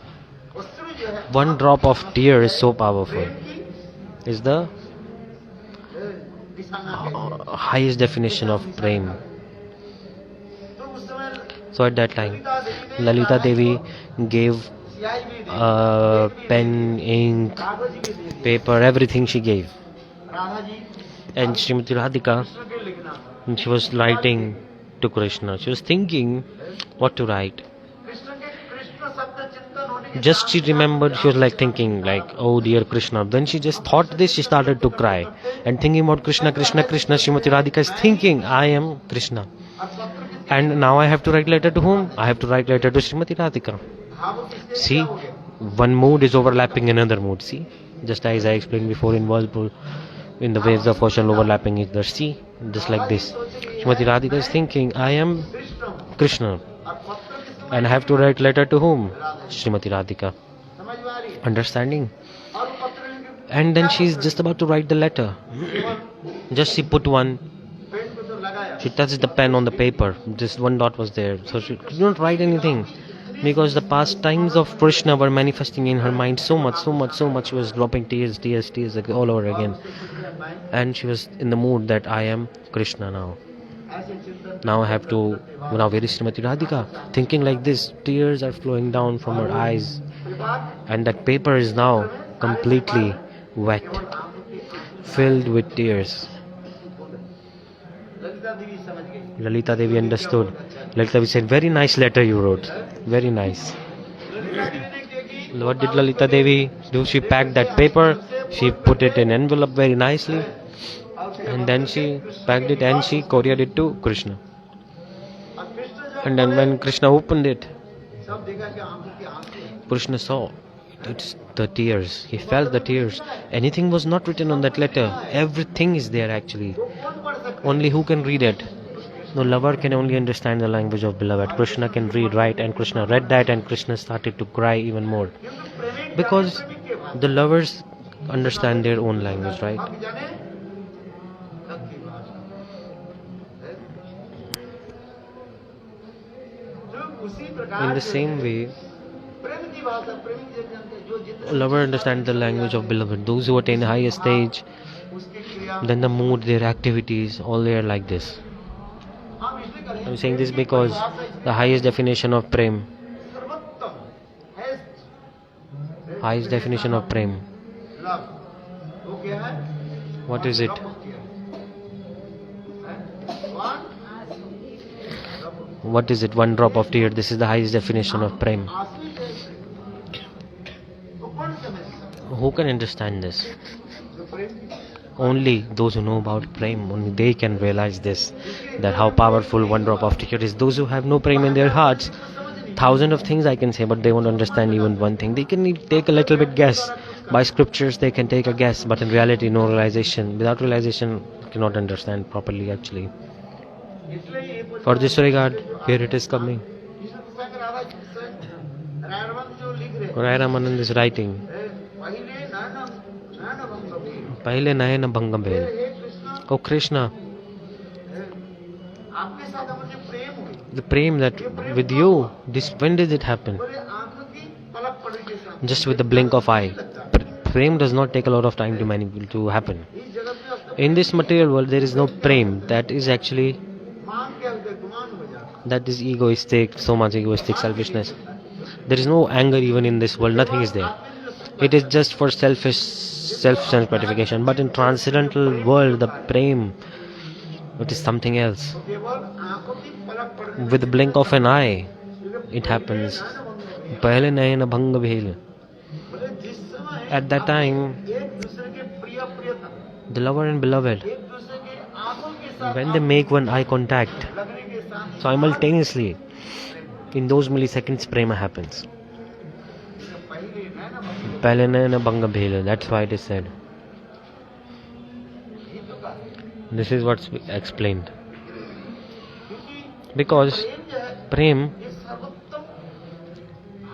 वस्त्र जो है One drop of tear is so powerful. प्रेम की Is the निशाना है highest definition of Prem. तो उस समय So at that time, Lalita Devi ने Lalita Devi gave स्याही भी दी, pen, ink, कागज भी दे दी। paper, everything she gave. Radha ji And Srimati Radhika, Krishna के लिखना था। and she was writing to Krishna. She was thinking what to write. Krishna के कृष्ण शब्द चिंतन होने के Just साथ she remembered, she was like thinking, like, oh dear Krishna. Then she just thought this, she started to cry. And thinking about Krishna, Krishna, Krishna, Srimati Radhika is thinking, I am Krishna. और पत्र किसके And now I have to write letter to whom? I have to write letter to Srimati Radhika. भाव किससे See, क्या हो गया? one mood is overlapping another mood. See, just as I explained before in whirlpool, in the waves of ocean overlapping is the sea, just like this. Srimati Radhika is thinking, I am Krishna Krishna. और पत्र किसको And I have to write letter to whom? Srimati Radhika. समझ में आ रही है? Understanding? और वो पत्र लिख And then she is just about to write the letter. Just she put one, pen को तो लगाया she touched the pen on the paper. Just one dot was there. So she could not write anything. Because the pastimes of Krishna were manifesting in her mind so much, so much, so much. She was dropping tears, tears, tears all over again. And she was in the mood that I am Krishna now. ऐसे चिंतन Now I have to, now where is Srimati Radhika? Thinking like this, tears are flowing down from her eyes. And that paper is now completely wet, filled with tears. Lalita Devi समझ गई Lalita Devi understood. Lalita Devi said, very nice letter you wrote. Very nice. Lalita Devi ने क्या की What did Lalita Devi do? She packed that paper, she put it in envelope very nicely, and then she packed it and she couriered it to Krishna. और कृष्ण जब And then when Krishna opened it, सब देखा कि आंखों के आंसू हैं। Krishna saw it's the tears. He felt the tears. Anything was not written on that letter. Everything is there actually. वो कौन पढ़ सकता Only who can read it? No lover can only understand the language of beloved. Krishna can read, write, and Krishna read that, and Krishna started to cry even more. है? क्योंकि प्रेमी Because प्रेमी के भाषा the lovers understand their own language, right? हम जाने तक की भाषा है? जो उसी In प्रकार the से same way, प्रेम की भाषा प्रेमी जो जानते हैं, जो जितने a lover understands the language of beloved. Those who attain the highest stage, उसकी क्रिया then the mood, their activities, all they are like this. हम इसलिए करें I'm saying this because the highest definition of prem, सर्वोत्तम है highest definition of prem, love वो क्या है what is it? One What is it? One drop of tear. This is the highest definition of prem. आंसू ही है वो कौन समझ सकता Who can understand this? है? जो प्रेम की Only those who know about prem, only they can realize this, that how powerful one drop of tear is. Those who have no prem in their hearts, thousand of things I can say, but they won't understand even one thing. They can take a little bit guess. By scriptures they can take a guess, but in reality no realization. Without realization cannot understand properly actually. इसलिए ये कुछ For this regard, here it is coming. Krishna संग राधा रायरवंत जो लिख रहे Rai Ramanand is writing, हैं पहले नैन भंग भी Pahle Nayana Bhangam Bhel. हे कृष्ण Oh Krishna, आपके साथ हमारे प्रेम हुई the prem that with you, this when did it happen? बोले आंखों की पलक पड़ने के साथ Just with the blink of eye. Prem does not take a lot of time to happen. इस जगत में अब In this material world, there is no prem. That is actually, मान क्या होता है गुमान हो जाता that is egoistic, so much egoistic selfishness. There is no anger even in this world. Nothing is there. It is just for self gratification. But in transcendental world, the prem, it is something else. है केवल आंखों की पलक पड़ने With the blink of an eye, it happens. Pahle Nayana Bhanga Bhel. बोले जिस समय At that time, एक दूसरे के प्रिय प्रियतम the lover and beloved, एक दूसरे के आंखों के साथ when they make one eye contact, लगने के साथ simultaneously, in those milliseconds, prema happens. पहले नैन भंग Pahle Nayana Bhanga Bhel. That's why it is said. ही तो का This is what's explained. क्योंकि Because प्रेम जो है prem, ये सर्वोत्तम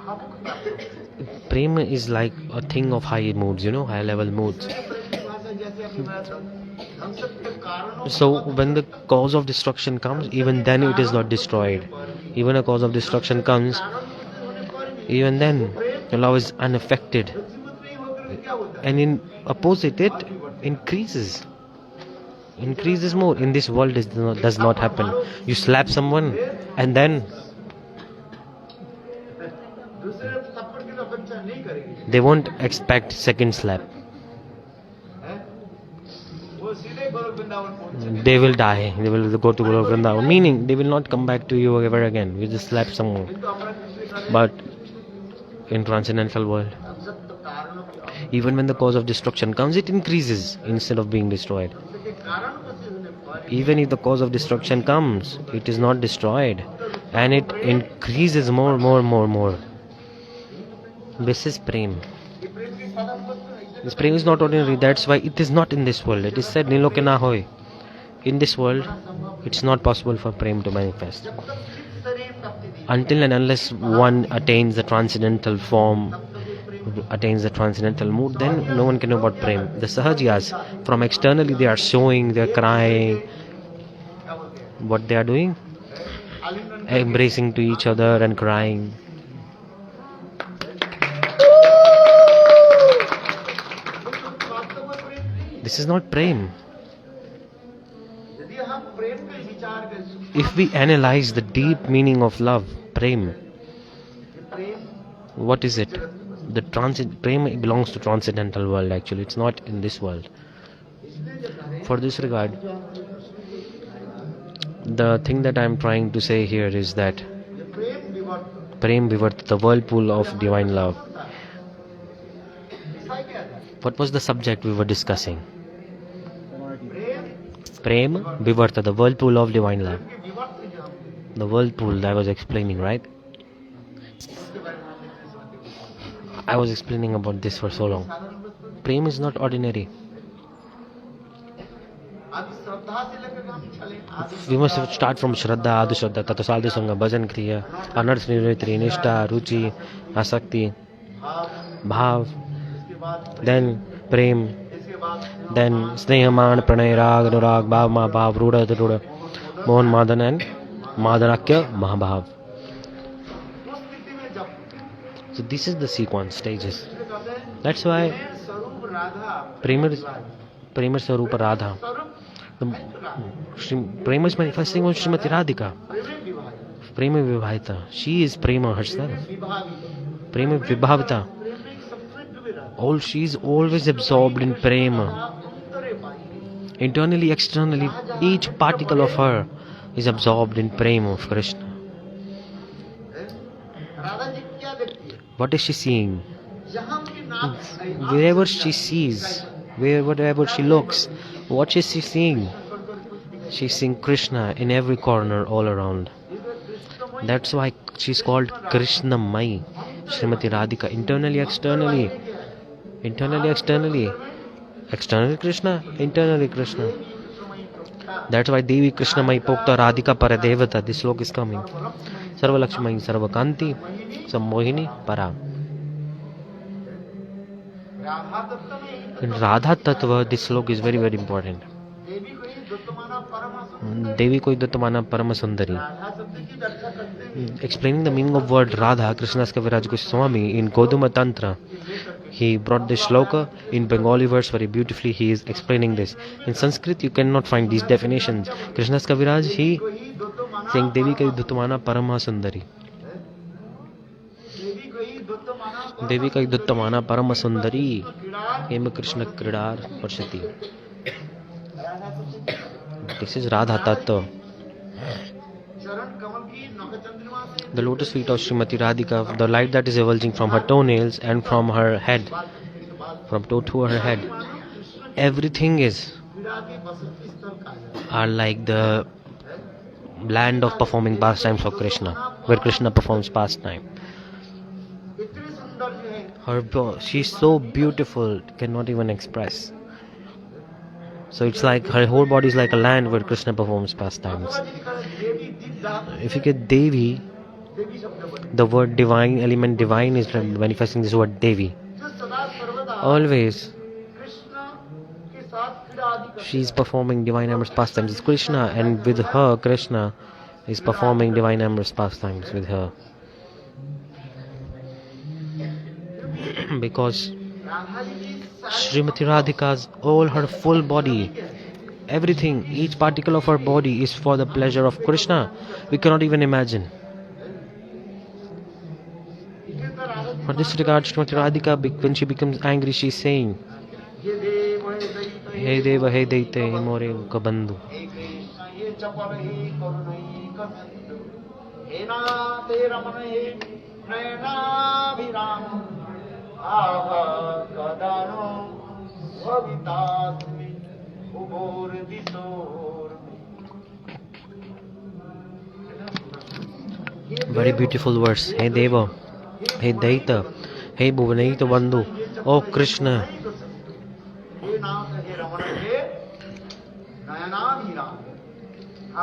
भावुकता है। prem is like a thing of high moods, high level moods. प्रेम की भाषा जैसे आपने बताया था हम सबके कारणों So when the cause of destruction comes, even then it is not destroyed. Even a cause of destruction comes, होने पर भी even then the love is unaffected. जीवित नहीं होकर के क्या होता है And in opposite, it increases. Increases more. In this world, this does not happen. You slap someone and then दूसरे थप्पड़ की तो they won't expect second slap. वो सीधे गोलोक वृंदावन पहुंचेंगे। They will die. They will go to Golok Vrindavan. Meaning, they will not come back to you ever again. You just slap someone. किंतु हमारा कृष्ण का But in transcendental world, अवसत कारणों की अवसत even when the cause of destruction comes, it increases instead of being destroyed. के कारण को से होने पर Even if the cause of destruction comes, it is not destroyed, and it increases more. This is prem. ये प्रेम की साधन वस्तु है। This prem is not ordinary. That's why it is not in this world. It is said, Niloke na hoy. In this world, it's not possible for prem to manifest. जब तक चित्त शरीर प्राप्ति नहीं Until and unless one attains the transcendental form, attains the transcendental mood, then no one can know about prem. The sahajiyas, from externally they are showing, they are crying. क्या बोलते हैं What they are doing? आलिंगन Embracing to each other and crying. वास्तव में प्रेम नहीं है। This is not prem. यदि हम प्रेम के विचार करें If we analyze the deep meaning of love, prem, Prem what is it? The prem belongs to transcendental world actually. It's not in this world. For this regard, the thing that I am trying to say here is that ये प्रेम विवर्त prem vivarta, the whirlpool of divine love. विषय क्या था What was the subject we were discussing? Prem Prem vivarta, the whirlpool of divine love. की विवर्त जो हम The whirlpool I was explaining, right? इसके बारे में हमने इतने समय तक I was explaining about this for so long. साधारण वस्तु Prem is not ordinary. आज श्रद्धा से लेकर हम चले आज We must start from Shraddha, Adi Shraddha, Tato Sadhu Sangha, Bhajan Kriya, Anarth Nivritri, Nishtha, Ruchi, Asakti, भाव Bhav, इसके बाद then Prem, इसके बाद then Snehaman, Pranay, Rag, Anurag, Bhav, Mahabhav, Ruda, Ruda, Mohan, Madan and Madanakya, Mahabhav. उस स्थिति में जब So this is the sequence, stages. इसलिए कहते हैं That's why प्रेम स्वरूप राधा Prema Sarupa Radha. स्वरूप The Prema is manifesting on Srimati Radhika. प्रेम विवाह Prema Vivahita. She is Prema herself. विवाह Prema Vibhavita. प्रेम में एक संतृप्त भी रहता All she is always absorbed in prema. अंतरे पाई Internally, externally, each particle of her is absorbed in prema of Krishna. Radha ji क्या देखती है What is she seeing? जहाँ उनकी नाक Wherever she sees, wherever she looks, what is she seeing? She's seeing Krishna in every corner, all around. That's why she's called Krishna Mai, Srimati Radhika. Internally, externally, externally Krishna, internally Krishna. That's why Devi Krishna Mai Pokta Radhika Paradevata. This slok is coming. Sarva Lakshmi, Sarva Kanti, Sammohini Para. Radha तत्व में In Radha Tattva, this slok is very, very important. देवी को ही दुत्तमाना परम Devi Koi Dattamana Paramasundari. Radha शब्द की व्याख्या करते हैं Explaining the meaning of word Radha, Krishnadas Kaviraj Goswami in Goduma Tantra, he brought this shloka in Bengali verse very beautifully. He is explaining this. In Sanskrit, you cannot find these definitions. Krishnadas Kaviraj, he he दुत्तमाना saying Devi Kai Duttamana Paramasundari. देवी को ही दुत्तमाना Devi Kai Duttamana Paramasundari. क्रीड़ा Hema Krishna Kridar Parshati. Radha शब्द This is Radha Tattva. चरण कमल की नख चंद्रमा से The lotus feet of Srimati Radhika, the light that is evolving from her toenails and from her head, from toe to her head, everything is क्रीड़ा की बसंती स्थल का are like the land of performing pastimes for Krishna, where Krishna performs pastime. इतनी सुंदर जो है She's so beautiful, cannot even express. So it's like her whole body is like a land where Krishna performs pastimes. देवी दीपदान If you get Devi, देवी शब्द बने the word divine, element divine is manifesting this word Devi. जो सदा सर्वदा Always Krishna के साथ क्रीड़ा आदि करते she is performing divine amorous pastimes with Krishna, and with her Krishna is performing divine amorous pastimes with her. Because Radha ji की Srimati Radhika's all her full body, everything, each particle of her body is for the pleasure of Krishna. We cannot even imagine. इसी तरह Radha ji For this regard, Srimati Radhika, when she becomes angry, she is saying, ये देव हे दैत Hey Deva, Hey Daite, Hey More Kabandhu. हे कृष्ण ये चपल हे करुणैक सिंधु हे नाथ हे रमण हे नयनाभिराम आहा कदानो भवितास्मि उभोर दिशोर Very beautiful verse. Hey Deva, Hey Daita, Hey Bhuvanita Bandhu. Oh Krishna. हे नाथ हे रमण हे नयनाभिराम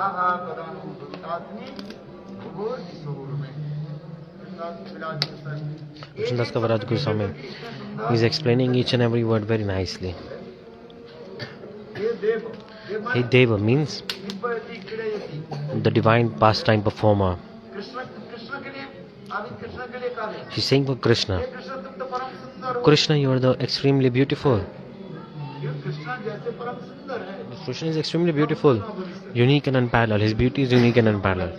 आहा कदानो भवितास्मि उभोर दिशोर में Krishnadas Kaviraj Goswami. He is explaining each and every word very nicely. Hey Deva means the divine pastime performer. She's saying for Krishna, Krishna, you are the extremely beautiful. Krishna is extremely beautiful, unique and unparalleled. His beauty is unique and unparalleled.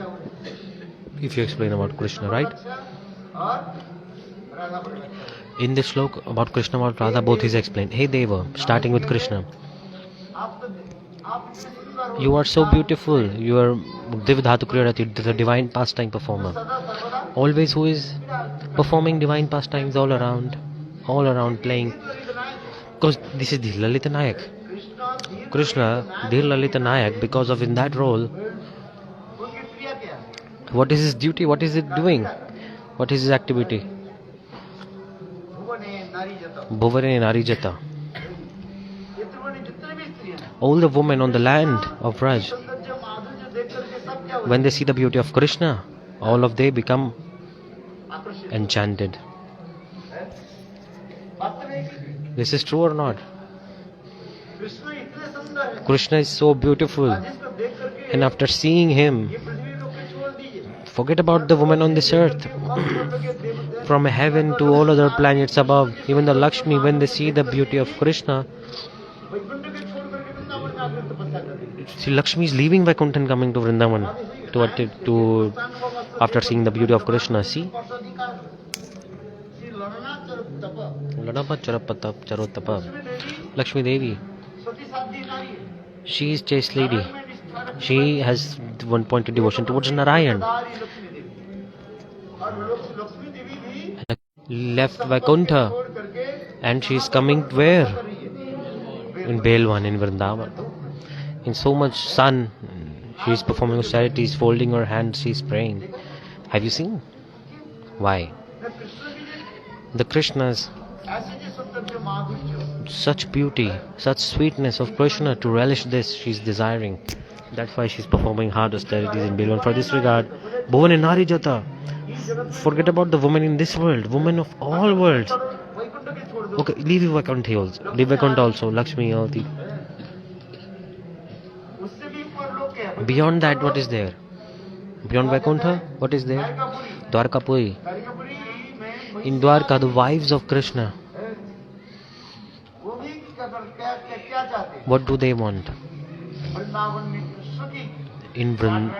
If you explain about Krishna, right? In this slok about Krishna about Radha, both is explained. Hey Deva, starting with Krishna. You are so beautiful. You are Divdhatu Kriyarati, the divine pastime performer. Always who is performing divine pastimes all around playing. Because this is the Lalita Nayak. Krishna, Dhir Lalita Nayak, because of in that role, what is his duty? What is it doing? What is his activity? Bhuvane Narijata. All the women on the land of Raj, when they see the beauty of Krishna, all of they become enchanted. This is true or not? Krishna is so beautiful, and after seeing him, forget about the woman on this earth. From heaven to all other planets above, even the Lakshmi, when they see the beauty of Krishna, see Lakshmi is leaving Vaikuntha and coming to Vrindavan to after seeing the beauty of Krishna. See, Lakshmi Devi, she is chaste lady. She has one pointed devotion towards Narayan. Left Vaikuntha and she is coming where? In Belwan, in Vrindavan. In so much sun, she is performing austerities, folding her hands, she is praying. Have you seen? Why? The Krishnas, such beauty, such sweetness of Krishna, to relish this, she is desiring. That's why she is performing hard austerities in Belwan. For this regard, Bhuvan and Nari Jata, forget about the women in this world, women of all worlds. Okay, leave Vaikuntha also, Lakshmi, all the. Beyond that, what is there? Beyond Vaikuntha, what is there? Dwarkapuri. In Dwarka, the wives of Krishna, what do they want? In Vrindavan,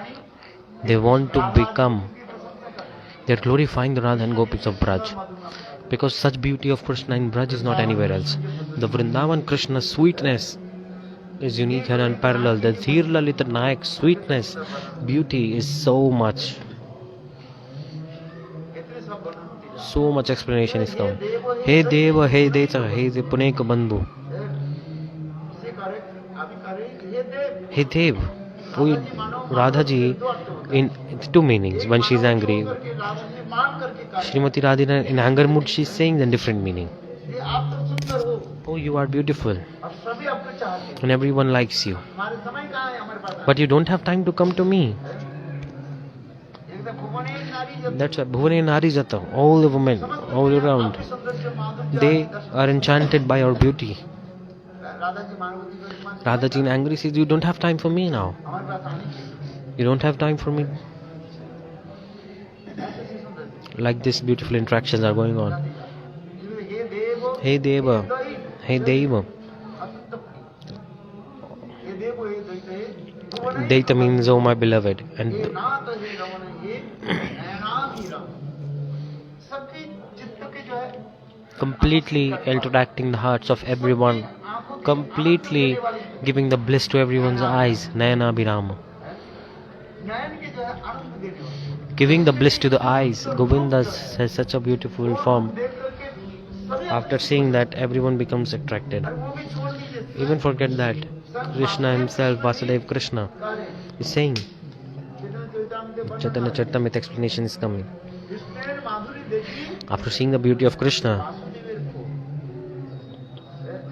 they want to become, they are glorifying the Radha and Gopis of Braj. Because such beauty of Krishna in Braj is not anywhere else. The Vrindavan Krishna's sweetness is unique and unparalleled. The Dhir Lalita Nayak sweetness, beauty is so much. So much explanation is come. Hey Deva, Hey Deta, Hey Punek Bandhu. Hey Dev, Radha ji, in two meanings. When she is angry, Srimati Radhika in anger mood, she is saying the different meaning. Oh, you are beautiful, and everyone likes you, but you don't have time to come to me. That's why Bhuvane Nari Jata, all the women, all around, they are enchanted by our beauty. Radhaji in angry says, you don't have time for me now. You don't have time for me. Like this, beautiful interactions are going on. Hey Deva, Hey Deva. Daita means, oh my beloved, and completely interacting the hearts of everyone, completely giving the bliss to everyone's eyes. Nayana Abhiram. नयन के जो है आनंद देने वाले, Giving the bliss to the eyes. Govinda has such a beautiful वो form. देख करके सभी After seeing that, everyone becomes attracted. वो भी छोड़ दीजिए, Even forget that Krishna himself, Vasudeva Krishna, is saying, Chaitanya Charitamrita explanation is coming. कृष्णेर माधुरी देखी After seeing the beauty of Krishna, Vasudev को,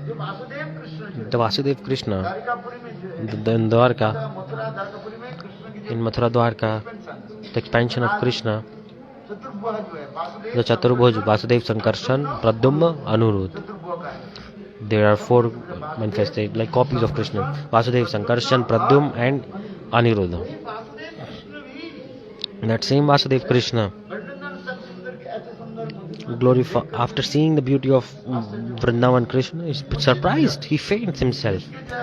जो Vasudev Krishna the Vasudeva Krishna, Dwarikapuri में जो है, in Dwarka, मथुरा द्वारकापुरी में कृष्ण की जो in Mathura Dwarka, the expansion of Krishna, चतुर्भुज जो है Vasudev, the Chaturbhuj, Vasudeva Sankarshan, Pradyumna, Anirudh. चतुर्भुज का है, There are four manifested like copies of Krishna: Vasudeva, Sankarshan, Pradyumna, and Aniruddha. Vasudev Krishna भी That same Vasudeva Krishna, वर्णन सब सुंदर के ऐसे सुंदर मधुर glorify, after seeing the beauty of Vrindavan Krishna, is surprised. He faints himself. Lalit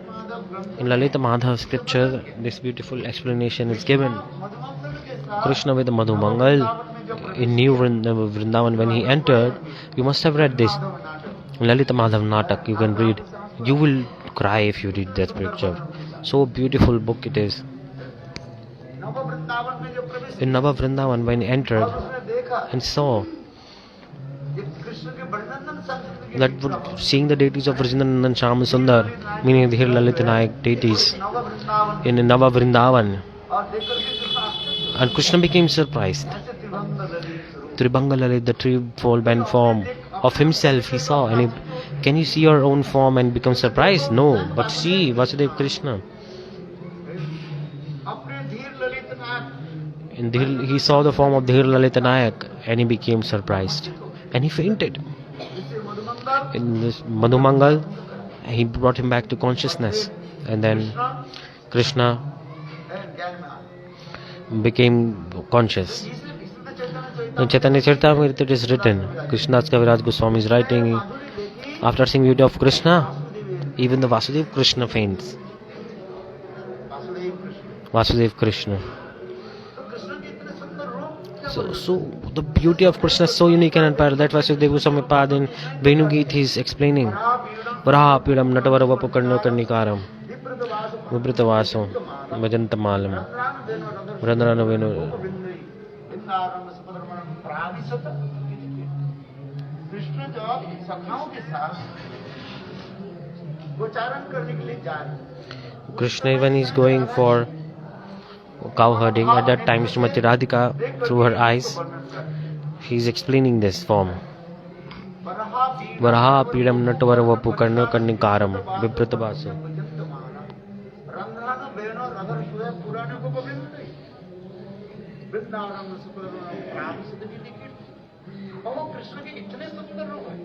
Madhav ग्रंथ In Lalita Madhav scripture, this beautiful explanation is given. Madhumangal के साथ Krishna with the Madhumangal in New Vrindavan, when he entered, you must have read this. Lalita Madhav Natak, you can read. You will cry if you read that picture. So beautiful book it is. नव वृंदावन में जो प्रवेश In Nava Vrindavan, when he entered उसने देखा and saw कि कृष्ण के वर्णन सब that seeing the deities of Vrindavan Shama Sundar, meaning the Lalita Nayak deities नव वृंदावन in Nava Vrindavan, और देख करके कृष्ण आश्चर्य and Krishna became surprised. ऐसे त्रिभंग Lalit Tribhanga Lalit, the threefold man form of himself he saw, and can you see your own form and become surprised? No, but see Vasudeva Krishna. अपने धीर ललित नाथ In he saw the form of Dhir Lalita Nayak, and he became surprised, and he fainted. जिसे Madhumangal In this Madhumangal, he brought him back to consciousness, and then Krishna ज्ञान में आ became conscious. इसलिए विशुद्ध चैतन्य In Chaitanya Charitamrita it is written, Krishnadas Kaviraj Goswami is writing, after seeing beauty of Krishna, even the Vasudeva Krishna faints. Vasudev Krishna Vasudeva Krishna. तो कृष्ण के इतने सुंदर रूप So the beauty of Krishna is so unique and unparalleled. That Vasudeva Goswami Pad in Venu Geet is explaining. Varaha Pidam Natavara Vapukarno Karnikaram Vibritavaso Majantamalam Vrandarana Venu. Krishna जब सखाओं के साथ गोचारण करने के लिए जा रहे Krishna, when he is going for cow herding, at that time Srimati Radhika, through her eyes, she is explaining this form. Varaha Pidam Natavara Vapukarno Karnikaram Vibritavaso. रंध्रानु बेनो रधर सुधे पुराने को गोविंद वृंदावन सुपर प्राविशत लिखित और कृष्ण के इतने सुंदर रूप है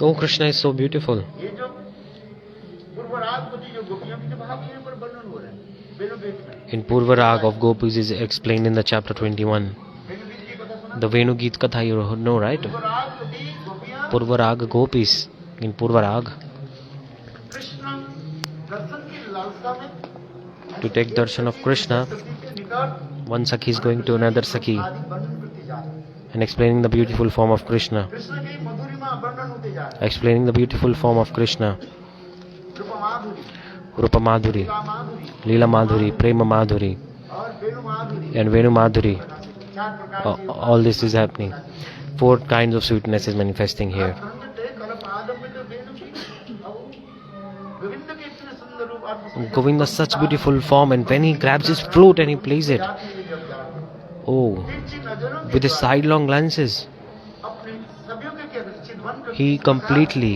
Oh, Krishna is so beautiful. ये जो पूर्वराग को जो गोपियों की जो भाव यहाँ पर वर्णन हो रहा है वेणु गीत में In Purvarag of Gopis is explained in the chapter 21. वेणु गीत की कथा सुना The Venu Geet Katha you know, right? पूर्वराग की गोपियां Purvarag Gopis in Purvarag Krishna दर्शन की लालसा में to take darshan of Krishna. सती के निकट One Sakhi is going to another Sakhi आदि वर्णन करते जा रहे हैं and explaining the beautiful form of Krishna. Krishna की मधुरिमा वर्णन होते जा रहे Explaining the beautiful form of Krishna. हैं रूप माधुरी Rupa Madhuri, लीला माधुरी Leela Madhuri, Prema Madhuri, और वेणु माधुरी and Venu Madhuri. चार प्रकार की All this is happening. Four kinds of sweetness is manifesting here. खंडते कल पादम में जो वेणु की और गोविंद के इतने सुंदर रूप आप Govinda has such beautiful form, and when he grabs his flute and he plays it, oh, तिरछी नजरों with his sidelong glances, अपने सभ्यों के क्या चितवन को he completely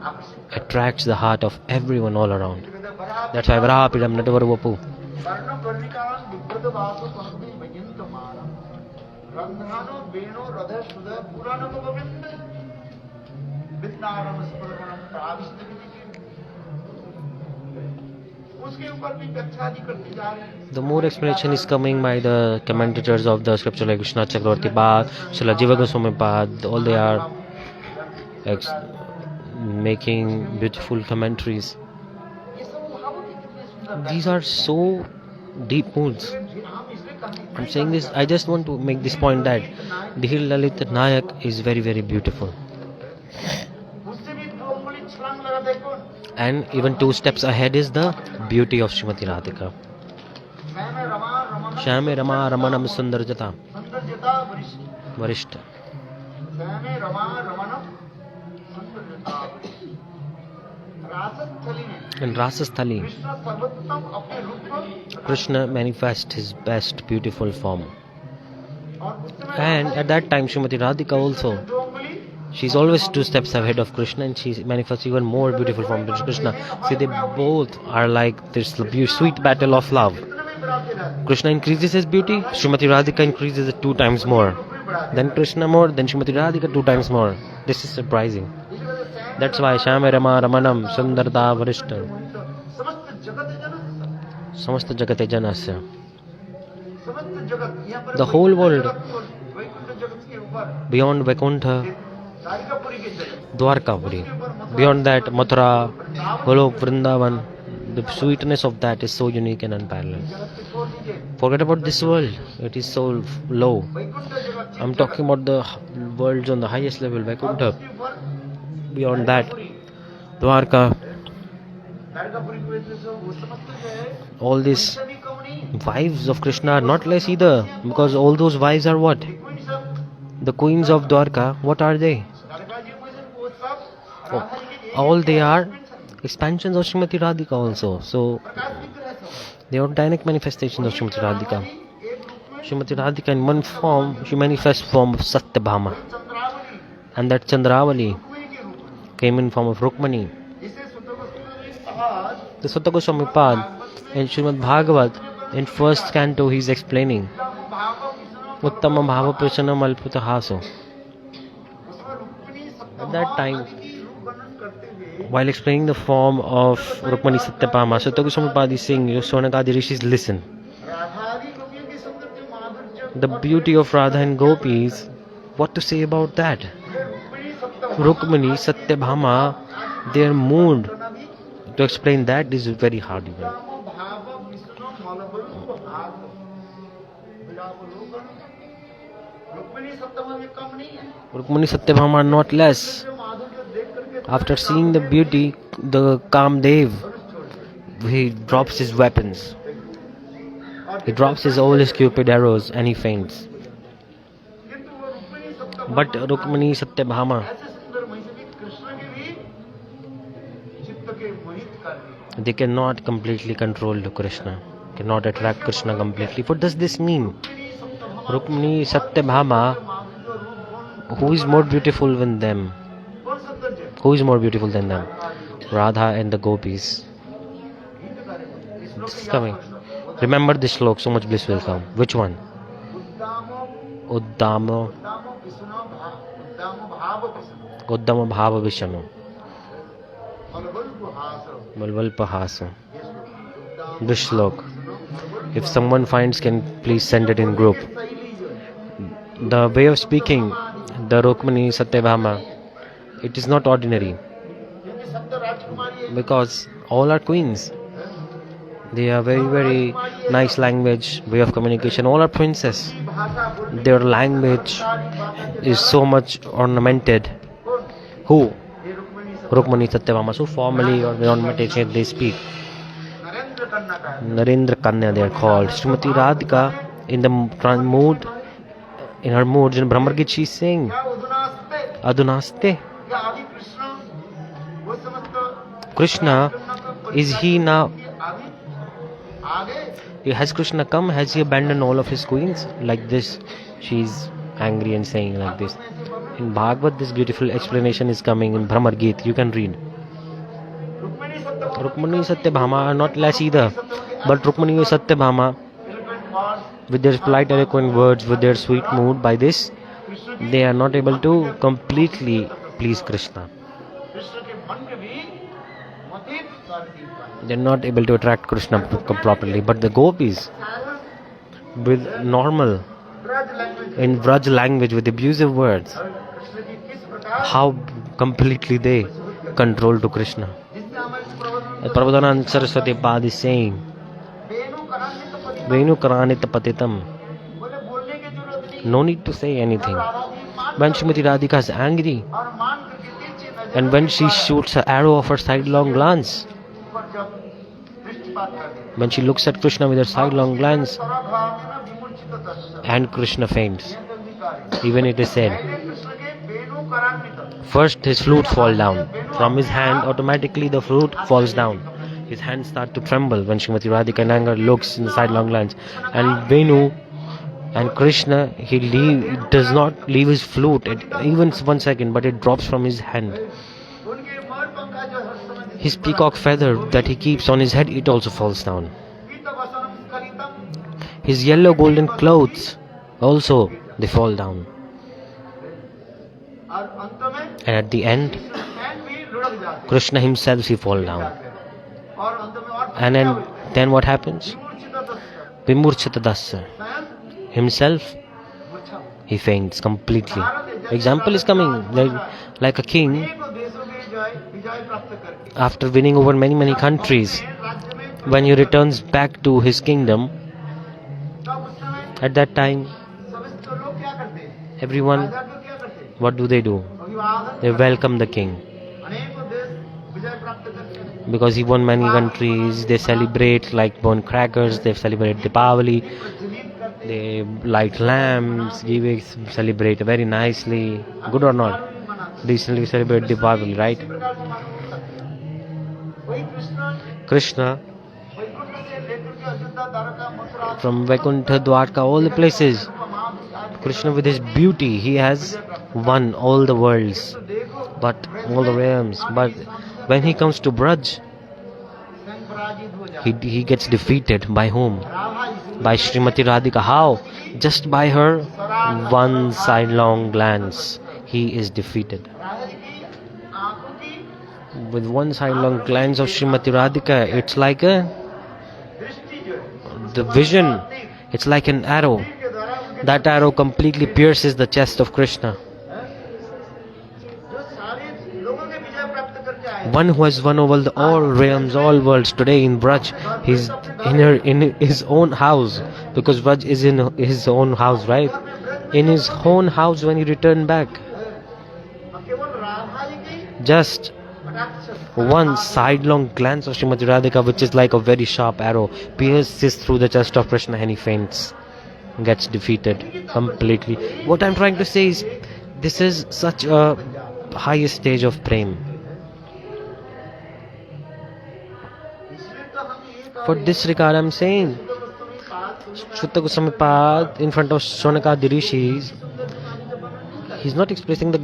आकर्षित attracts the heart of everyone all around. करते बड़ा That's why Varaha Pidam Natavaru Vapu. वर्ण वर्णिकान विप्रद वासु पंक्ति वयंत माला रंध्रानो वेणु रध सुध पुराण को गोविंद विद्नारम स्पर्धनम प्राविष्ट उसके ऊपर भी व्याख्या आदि करते जा रहे हैं The more explanation is coming by the commentators of the scripture like Krishna Chakravarti Pad, Srila Jiva Goswami Pad, all they are ex- making beautiful commentaries. ये सब भावों की कितने सुंदर These are so deep moods. हम इसलिए कहते I'm saying this, I just want to make this point that Dhir Lalit Nayak is very, very beautiful. उससे भी 2 उंगली छलांग लगा देखो And even 2 steps ahead is the beauty of Srimati Radhika. Shyam Rama Raman Shyame Rama Ramanam Sundarjata सौंदर्यता वरिष्ठ Varishta. Shyam Rama रमण सौंदर्यता रासस्थली में In Rasasthali, Krishna सर्वोत्तम अपने रूप को Krishna manifests his best beautiful form. और उस समय And at that time, Srimati Radhika also, 2 उंगली she's always 2 steps ahead of Krishna, and she manifests even more beautiful form than Krishna. See, they both are like this sweet battle of love. इतने में बढ़ाते रहते Krishna increases his beauty, Srimati Radhika increases it 2 times more. Then Krishna more, then Srimati Radhika 2 times more. This is surprising. इस वजह से Shyam That's why Shyame Rama Ramanam Sundarta Varishta समस्त जगत है जन Samasta Jagate Janasya. समस्त जगत यहाँ पर The whole world. वैकुंठ जगत के ऊपर Beyond Vaikuntha, द्वारिकापुरी के जगत Dwarkapuri. Beyond that, Mathura, Golok, Vrindavan. The sweetness of that is so unique and unparalleled. जगत को छोड़ दीजिए Forget about this world. It is so low. Vaikuntha जगत I'm talking about the worlds on the highest level, Vaikuntha. उसके ऊपर Beyond that, Dwarka, Dwarikapuri की वजह से वो समस्त जो है all these सभी कम नहीं wives of Krishna are not less either. Because all those wives are what? कोई सब The queens of Dwarka, what are they? Dwarka जी में से वो सब Oh, राधा जी के all they are expansions of Srimati Radhika also. So, प्रकाश विग्रह सब they are dynamic manifestations of Srimati Radhika. एक रूप में Srimati Radhika in one form, she manifests form of Satyabhama. Chandravali And that Chandravali Rukmini के रूप में came in form of Rukmani. इसे सुत गोस्वामी आज The Sutta Goswami Pad in Srimad Bhagavat, in first canto, he is explaining भाव Vishnu Uttama Bhava Prasanam Alputa Haso. उसमें Rukmini At that time, की रूप वर्णन करते हुए while explaining the form of Rukmani Satyabhama, Sutta Goswami Pad is saying, Sonakadi rishis, listen. राधादी गोपियों के सौंदर्य माधुर्य The beauty of Radha and gopis, what to say about that? Rukmini सप्तम Rukmani, Satyabhama, their mood, to explain that is very hard even. भाव विष्णु मलबल भाग विरावलोकन रुक्मिणी सप्तम में कम नहीं है Rukmani, Satyabhama are not less. जो माधुर्य देख करके After seeing the beauty, the Kamdev, he drops his weapons. He drops all his cupid arrows and he faints. किंतु वो रुक्मिणी सप्तम But Rukmani, Satyabhama, ऐसे सुंदर महिषी भी कृष्ण के भी चित्त के मोहित कर दिए they cannot completely control Krishna, cannot attract Krishna completely. What does this mean? Rukmani, Satyabhama, माधुर्य रूप गुण who is more beautiful than them? कौन सौंदर्य Who is more beautiful than them? Radha and the gopis. गीत करें इस This is coming. Remember this slok, so much bliss will come. Which one? उद्दामो Uddama, उद्दामो Vishnu उद्दामो भाव Vishnu Uddama Bhava Vishanu, मलबल गुहास Malvalpahasu. This slok. If someone finds, can please send it in group. The way of speaking, the Rukmani Satyabhama, it is not ordinary. क्योंकि सब तो राजकुमारी है Because all are queens. They are very, very nice language, way of communication. All are princess. भाषा बोलने Their language is so much ornamented. Who? ये रुक्मिणी सब Rukmani Satyabhama. So formally or beyond meditation they speak. Narendra कन्या का है Narendra Kanya they are called. Srimati Radhika in the mood, in her moods in Brahmar Gita she is saying क्या उदनास्ते Adunaste या आदि कृष्ण वो समस्त Krishna, is he now, आदि आगे has Krishna come? Has he abandoned all of his queens? Like this, she is angry and saying like this. In Bhagavad, this beautiful explanation is coming in Brahmar Gita. You can read. Rukmini सप्तम Rukmani Satyabhama are not less either. But Rukmani and Satyabhama, elephant words with their polite eloquent words, with their sweet mood, by this, Krishna की they are not able to completely please Krishna. Krishna के मन के भी मतीत कर दी They are not able to attract Krishna properly. But the gopis, with normal, Braj language in Vraj language, with abusive words, Krishna की किस प्रकार how completely they control to Krishna. जिससे हमारे प्रवचन Prabodhanand Saraswati Pad is saying, वेणु करान्वित पति Venu Karanita Patitam, No need to say anything. Radha ji मान When Srimati Radhika is angry, और मान करके तिरछी नजर and when she shoots an arrow of her sidelong glance, ऊपर जब दृष्टिपात कर देती when she looks at Krishna with her sidelong glance, सर्वभाव में ना विमूर्छित दर्शन and Krishna faints. ये जल्दी कार्य Even it is said, पहले कृष्ण के वेणु करान्वित first his flute fall down. From his hand, automatically the flute falls down. His hands start to tremble when Srimati Radhika in anger looks in the sidelong glance. And Venu and Krishna, he does not leave his flute even 1 second, but it drops from his hand. उनके मर पंखा जो हर समय His peacock feather that he keeps on his head, it also falls down. पीत वसनम स्खलितम His yellow golden clothes also, they fall down. और अंत में And at the end, स्वयं भी लुढ़क जाते Krishna himself, he fall down. और अंत में और And then what happens? विमूर्छित Darshan Vimurchitadasya. स्वयं Himself, मूर्छा he faints completely. Example is coming, like a king, अनेकों देशों में विजय प्राप्त करके after winning over many countries, राज्य में when he returns back to his kingdom, तब उस समय at that time, समस्त लोग क्या करते हैं everyone, राजा लोग क्या करते हैं what do? अभिवादन They welcome the king. अनेकों देश विजय प्राप्त करते हैं Because he won many countries, they celebrate like burn crackers, they celebrate Deepavali, प्रज्वलित करते they light lamps, celebrate very nicely. Good or not? मनाते Recently we celebrate Deepavali, right? इसी प्रकार से मालूम होता है वही कृष्ण Krishna, वैकुंठ से लेकर के Ayodhya Dwarka Mathura from Vaikuntha, Dwarka, all the places, महापुरुष Krishna with his beauty, he has won all the worlds, देखो but all the realms. But when he comes to Braj, स्वयं पराजित हो जाए he gets defeated. By whom? Radha ji By Srimati Radhika. How? Just by her one sidelong glance, he is defeated. Radha ji की आंखों की With one sidelong glance of Srimati Radhika, it's like a दृष्टि जो है the vision. It's like an arrow. के द्वारा उनके That arrow completely pierces the chest of Krishna. जो सारे लोगों के विजय प्राप्त करके आए One who has won over all realms, all worlds today in Braj, he's in his own house, because Braj is in his own house, right? In his own house when he returned back, और केवल राधा जी की just कटाक्ष one sidelong glance of Srimati Radhika, which is like a very sharp arrow, pierces through the chest of Krishna and he faints, gets defeated completely. What I'm trying to say is, this is such a highest stage of prem. इसलिए तो हम ये For this regard, I'm saying, Shutta Goswami Pad in front of Shonakadi rishis, he's not expressing the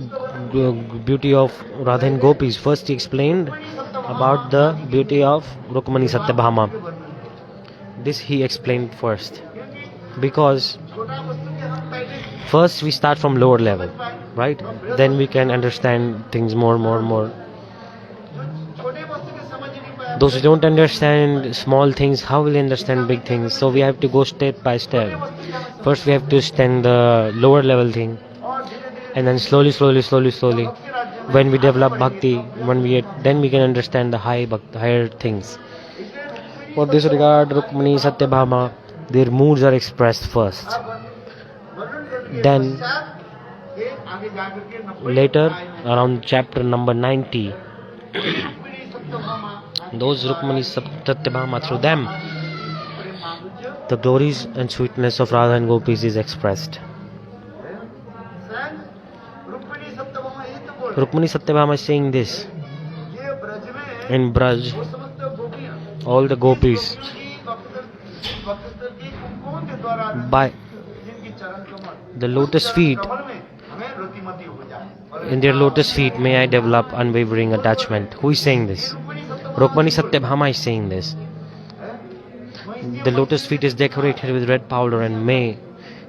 beauty of Radha and Gopis. First he explained about the beauty of Rukmani Satyabhama. This he explained first. Because छोटा वस्तु के हम पहले first we start from lower level, right? Then we can understand things more. छोटे वस्तु के समझ नहीं पाया Those who don't understand small things, how will they understand big things? So we have to go step by step. First we have to understand the lower level thing, और धीरे धीरे and then slowly, when we develop bhakti, then we can understand the higher things. For this regard, Rukmani, Satyabhama, their moods are expressed first. Then ये आगे जाकर के 90 later, around chapter number 90, Rukmini Satyabhama those Rukmani, Satyabhama, through them, प्रेम माधुर्य the glories and sweetness of Radha and Gopis is expressed. स्वयं रुक्मिणी सत्यभामा ये तो बोल Rukmani Satyabhama is saying this. ये ब्रज में In Braj, वो समस्त गोपियां all the gopis, की भक्त की कुमकुम के द्वारा by जिनकी चरण कमल the lotus feet, कमल में हमें रतिमती हो जाए in their lotus feet, may I develop unwavering attachment. Who is saying this? Rukmani Satyabhama is saying this. The lotus feet is decorated with red powder, and may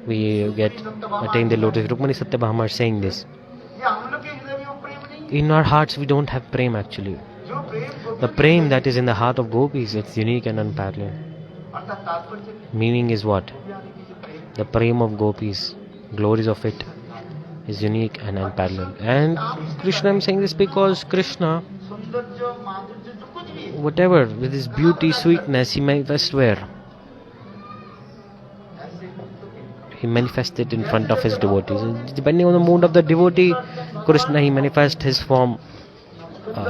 we attain the lotus. Rukmani Satyabhama is saying this. ये हम लोग के हृदय में वो प्रेम नहीं In our hearts, we don't have prem actually. जो प्रेम The prem that is in the heart of gopis, it's unique and unparalleled. अर्थात तात्पर्य Meaning is what? The prem of gopis, glories of it, is unique and unparalleled. And Krishna, I'm saying this because Krishna, सौंदर्य माधुर्य जो कुछ भी है whatever, with his beauty, sweetness, he manifests where? ऐसे भक्तों के he manifested in front of his devotees. Depending on the mood of the devotee, Krishna, he manifests his form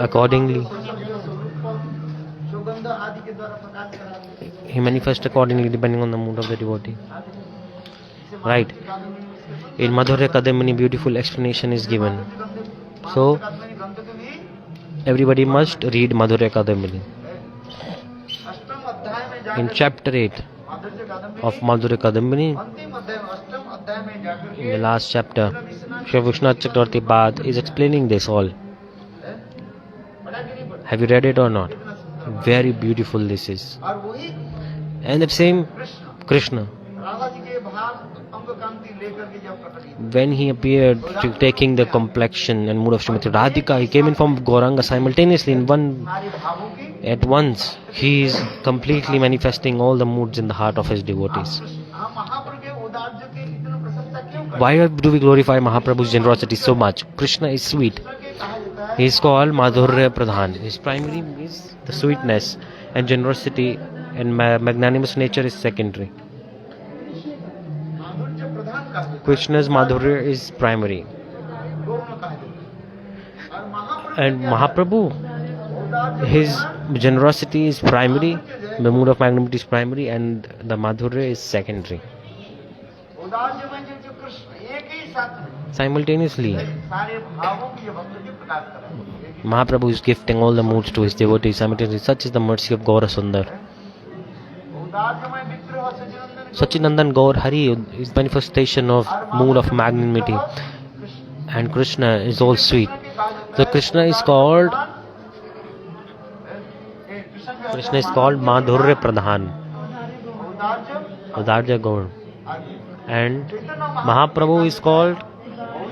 accordingly. सुगंध आदि के द्वारा प्रकाश कराते हैं। He manifests accordingly depending on the mood of the devotee. Right. In Madhurya Kadamini, beautiful explanation is given. So, everybody must read Madhurya Kadamini. अष्टम अध्याय में In जाकर chapter 8 माधुर्य कादम्बरी of Madhurya Kadamini, अंतिम अध्याय अष्टम अध्याय में जाकर in the last chapter, Shri Vishwanath Chakravarti Pad is explaining this all. पढ़ा कि नहीं पढ़ा? Have you read it or not? कितना सुंदर। Very beautiful this is. और वही And that same Krishna Krishna, Radha ji के भाव अंग कांति लेकर के जब प्रकट हुए, when he appeared taking the complexion and mood of Srimati Radhika, he came in form of Gauranga simultaneously in one. सारे भावों की At once, he is completely manifesting all the moods in the heart of his devotees. हम महाप्रभु के उदार्य की इतना प्रशंसा क्यों करते Why do we glorify Mahaprabhu's generosity so much? Krishna is sweet. हैं? के कहा जाता है He is called Madhurya Pradhan. His primary is the sweetness, and generosity and magnanimous nature is secondary. माधुर्य प्रधान कहा जाता Krishna's Madhurya is primary. है, दोनों कहा जाता है। और महाप्रभु And Mahaprabhu, उदार्य his generosity is primary, the mood of magnanimity is primary, and the Madhurya is secondary. उदार्य में जो कृष्ण एक ही साथ में Simultaneously, सारे भावों की ये भक्त की प्रकाश कर रहे हैं। एक ही Mahaprabhu is gifting all the moods to his devotees simultaneously. Such is the mercy of Gaura Sundar. उदार्य में विग्रह Sachinandan Sachinandan Gaur Hari is manifestation of mood of magnanimity, and Krishna is all sweet. So Krishna is called Madhurya Pradhan, Udarja Gaur, and Mahaprabhu is called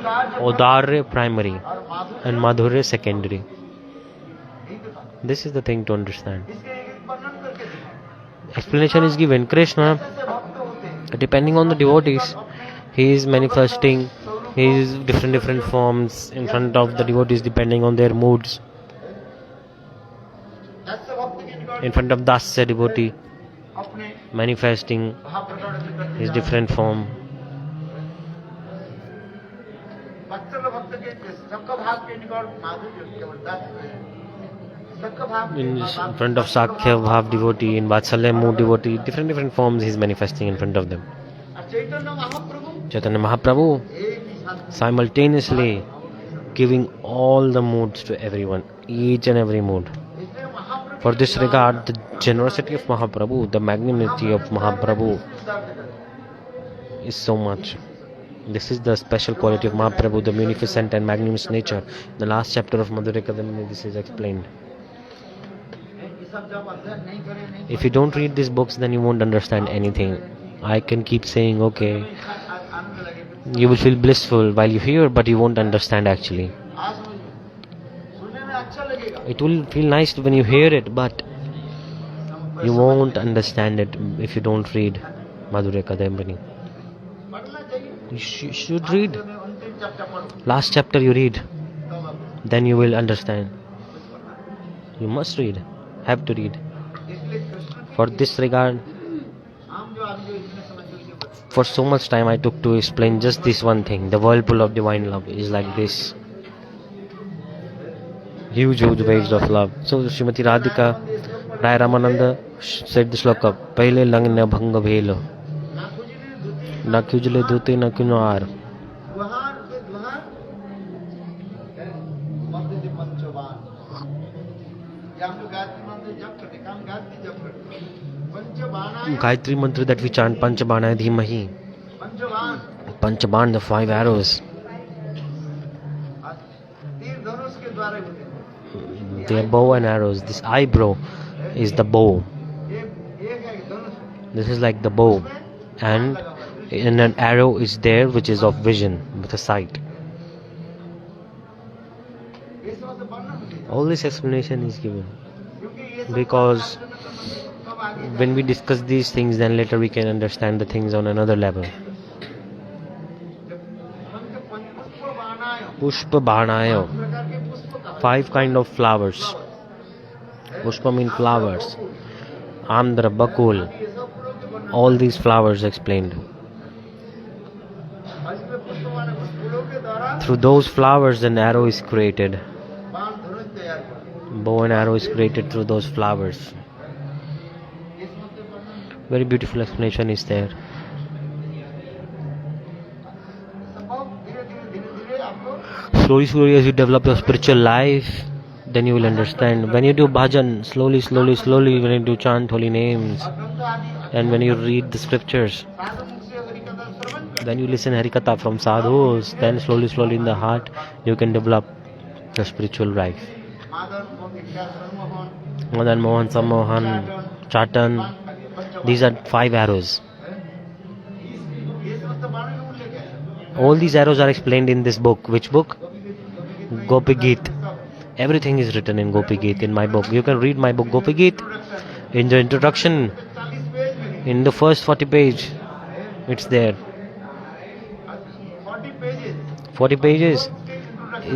Udarya primary and Madhurya secondary. This is the thing to understand. Explanation is given. Krishna, depending on the devotees, he is manifesting his different forms in front of the devotees depending on their moods. In front of Dasya devotee, manifesting his different form. In front of Sakya Bhav devotee, in Vatsalya mood devotee, different forms he is manifesting in front of them. Chaitanya Mahaprabhu simultaneously giving all the moods to everyone, each and every mood. For this regard, the generosity of Mahaprabhu, the magnanimity of Mahaprabhu is so much. This is the special quality of Mahaprabhu, the munificent and magnanimous nature. The last chapter of Madhurya Kadamini, this is explained. If you don't read these books, then you won't understand anything. I can keep saying, okay, you will feel blissful while you hear, but you won't understand actually. It will feel nice when you hear it, but you won't understand it if you don't read Madhurya Kadambini. You should read. Last chapter you read, then you will understand. You must read, have to read. For this regard, for so much time I took to explain just this one thing. The whirlpool of divine love is like this. Huge waves of love. So Srimati Radhika, Rai Ramananda said the shloka, Pahle lang na bhanga bhelo, na kujle dhute na kunar. Gayatri mantra that we chant, Panchabana Dhimahi. Panchaban, the 5 arrows. They are bow and arrows. This eyebrow is the bow. This is like the bow. And an arrow is there which is of vision, with a sight. All this explanation is given because when we discuss these things, then later we can understand the things on another level. Pushpa Bhanaya, 5 kind of flowers. Pushpa means flowers. Amdra, Bakul, all these flowers explained. Through those flowers, an arrow is created. बाण धनुष तैयार कर Bow and arrow is created through those flowers. इसमें तो वर्णन Very beautiful explanation is there. संभव धीरे धीरे आपको Slowly, as you develop your spiritual life, then you will understand. When you do bhajan, slowly, when you do chant holy names, ग्रंथ आदि and when you read the scriptures, साधु मुख से हरिकथा श्रवण कर then you listen Harikatha from sadhus, then slowly in the heart, you can develop the spiritual life. Madhav Mohika सर्वमोहन Madan Mohan, Sammohan, Chatan, these are 5 arrows. ये समस्त बाण में उल्लेख है All these arrows are explained in this book. Which book? Gopi Geet. Everything is written in Gopi Geet in my book. You can read my book Gopi Geet. In the introduction, 40 page में in the first 40 page, it's there. 40 pages 40 pages.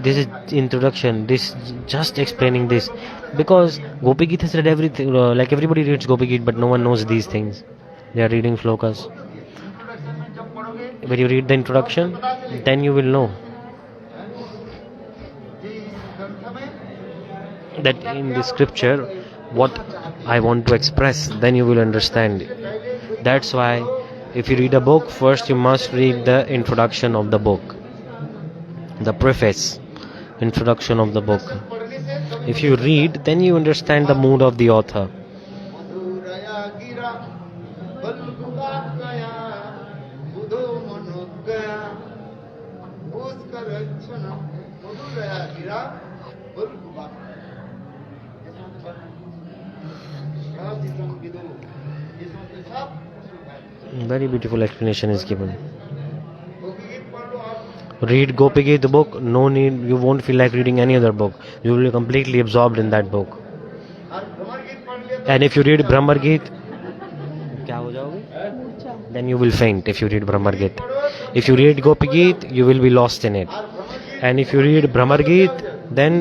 This is introduction. This just explaining this, because Gopi Geet has read everything. Like everybody reads Gopi Geet, but no one knows these things. They are reading slokas. Introduction में जब पढ़ोगे When you read the introduction, then you will know ये इस ग्रंथ में that in the scripture what I want to express, then you will understand. That's why if you read a book, first you must read the introduction of the book, the preface, introduction of the book. पढ़ने से कभी If you read, then you understand the mood of the author. मधुरया गिरा बलगुगा गया बुधो मनोगया भूस्कर क्षण मधुरया गिरा बलगुगा शादितं विदो इसमें तो सब Very beautiful explanation is given. गोपी पढ़ लो आप Read Gopi Geet book, no need, you won't feel like reading any other book. You will be completely absorbed in that book. और भ्रमर गीत पढ़ लिया And if you read Brahmar Geet, क्या हो जाओगे? Then you will faint if you read Brahmar Geet. If you read Gopi Geet, you will be lost in it. And if you read Brahmar Geet, then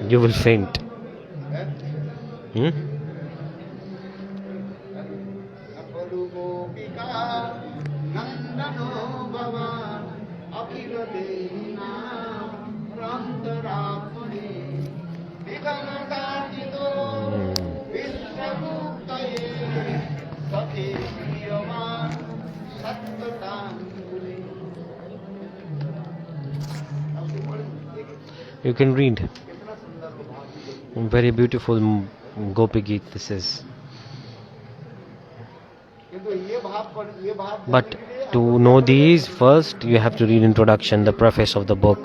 you will faint. Hmm? अपरु गोपिका नंदनो भवान अखिल देहिना रंतरात्मनि विगमकाचितो विश्वमुक्तये सखे प्रियमान सत्तांगुली You can read. कितना सुंदर भाव Very beautiful Gopi Geet this is. किंतु ये भाव But to know these, first you have to read introduction, the preface of the book.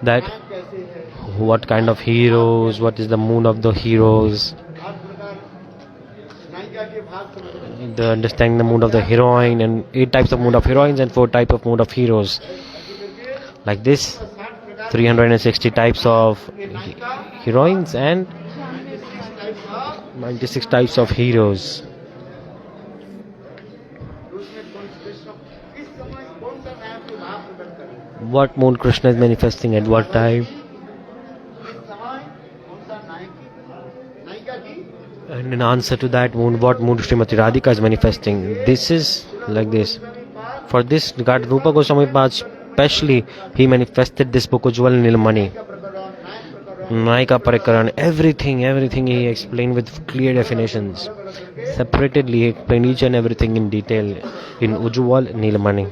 That कैसे है what kind of heroes, what is the mood of the heroes, हर प्रकार नायिका के भाग समझ the understanding the mood of the heroine, and 8 types of mood of heroines and 4 types of mood of heroes. Like this, 360 types of heroines and 96 types of heroes. इस समय कौन सा नायक के भाव प्रकट करें What mood Krishna is manifesting at what time? इस समय कौन सा नायिका की And in answer to that mood, what mood Srimati Radhika is manifesting? This is like this. For this regard, Rupa Goswami Pad especially, he manifested this book Ujjwal Nilmani, Naika Parikaran, everything he explained with clear definitions. Separately, he explained each and everything in detail in Ujjwal Nilmani.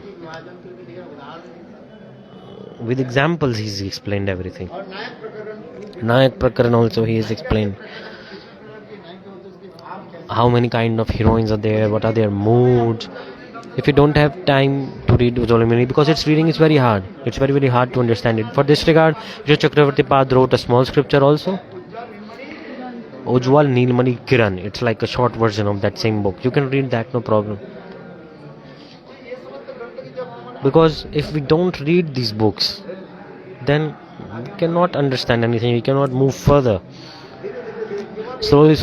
With examples, he's explained everything. और नायक प्रकरण Nayak Prakaran also he has explained how many kind of heroines are there, what are their moods. If you don't have time to read Ujjwal Nilmani, because its reading is very hard, it's very hard to understand it. For this regard, Vishnu Chakravarti Pad wrote a small scripture also, Ujjwal Nilmani Kiran. It's like a short version of that same book. You can read that, no problem. Because if we don't read these books, then we cannot understand anything, we cannot move further. Slowly.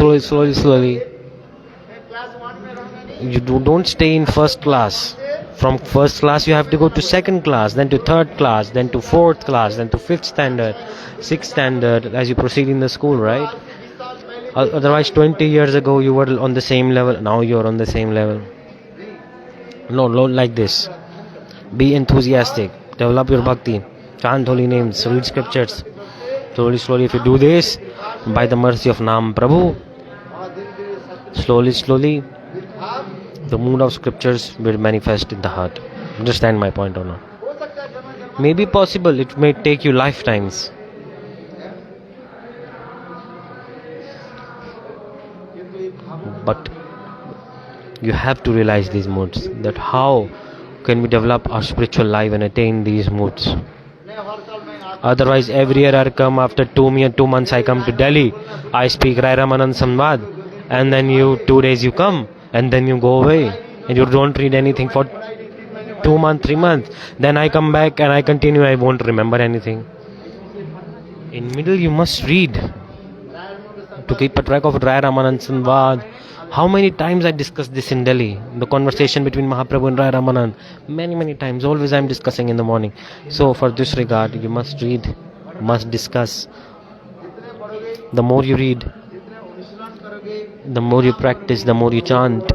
Class 1 में रहना नहीं You don't stay in first class. From first class you have to go to second class, then to third class, then to fourth class, then to fifth standard, sixth standard, as you proceed in the school, right? 20 साल पहले Otherwise 20 years ago you were on the same level, now you are on the same level. No, like this. Be enthusiastic. Develop your bhakti. Chant holy names. Read scriptures. Slowly, if you do this, by the mercy of Nam Prabhu, slowly, the mood of scriptures will manifest in the heart. Understand my point or not? Maybe possible, it may take you lifetimes. But you have to realize these moods, that how can we develop our spiritual life and attain these moods. Otherwise, every year I come, after 2 months I come to Delhi, I speak Rai Ramanand Samvad, and then 2 days you come, and then you go away, and you don't read anything for 2 months, 3 months. Then I come back and I continue, I won't remember anything. In middle you must read, to keep a track of Rai Ramanand Samvad. How many times I discussed this in Delhi, the conversation between Mahaprabhu and Rai Ramanand. Many times, always I am discussing in the morning. So for this regard, you must read, must discuss. The more you read, the more you practice, the more you chant,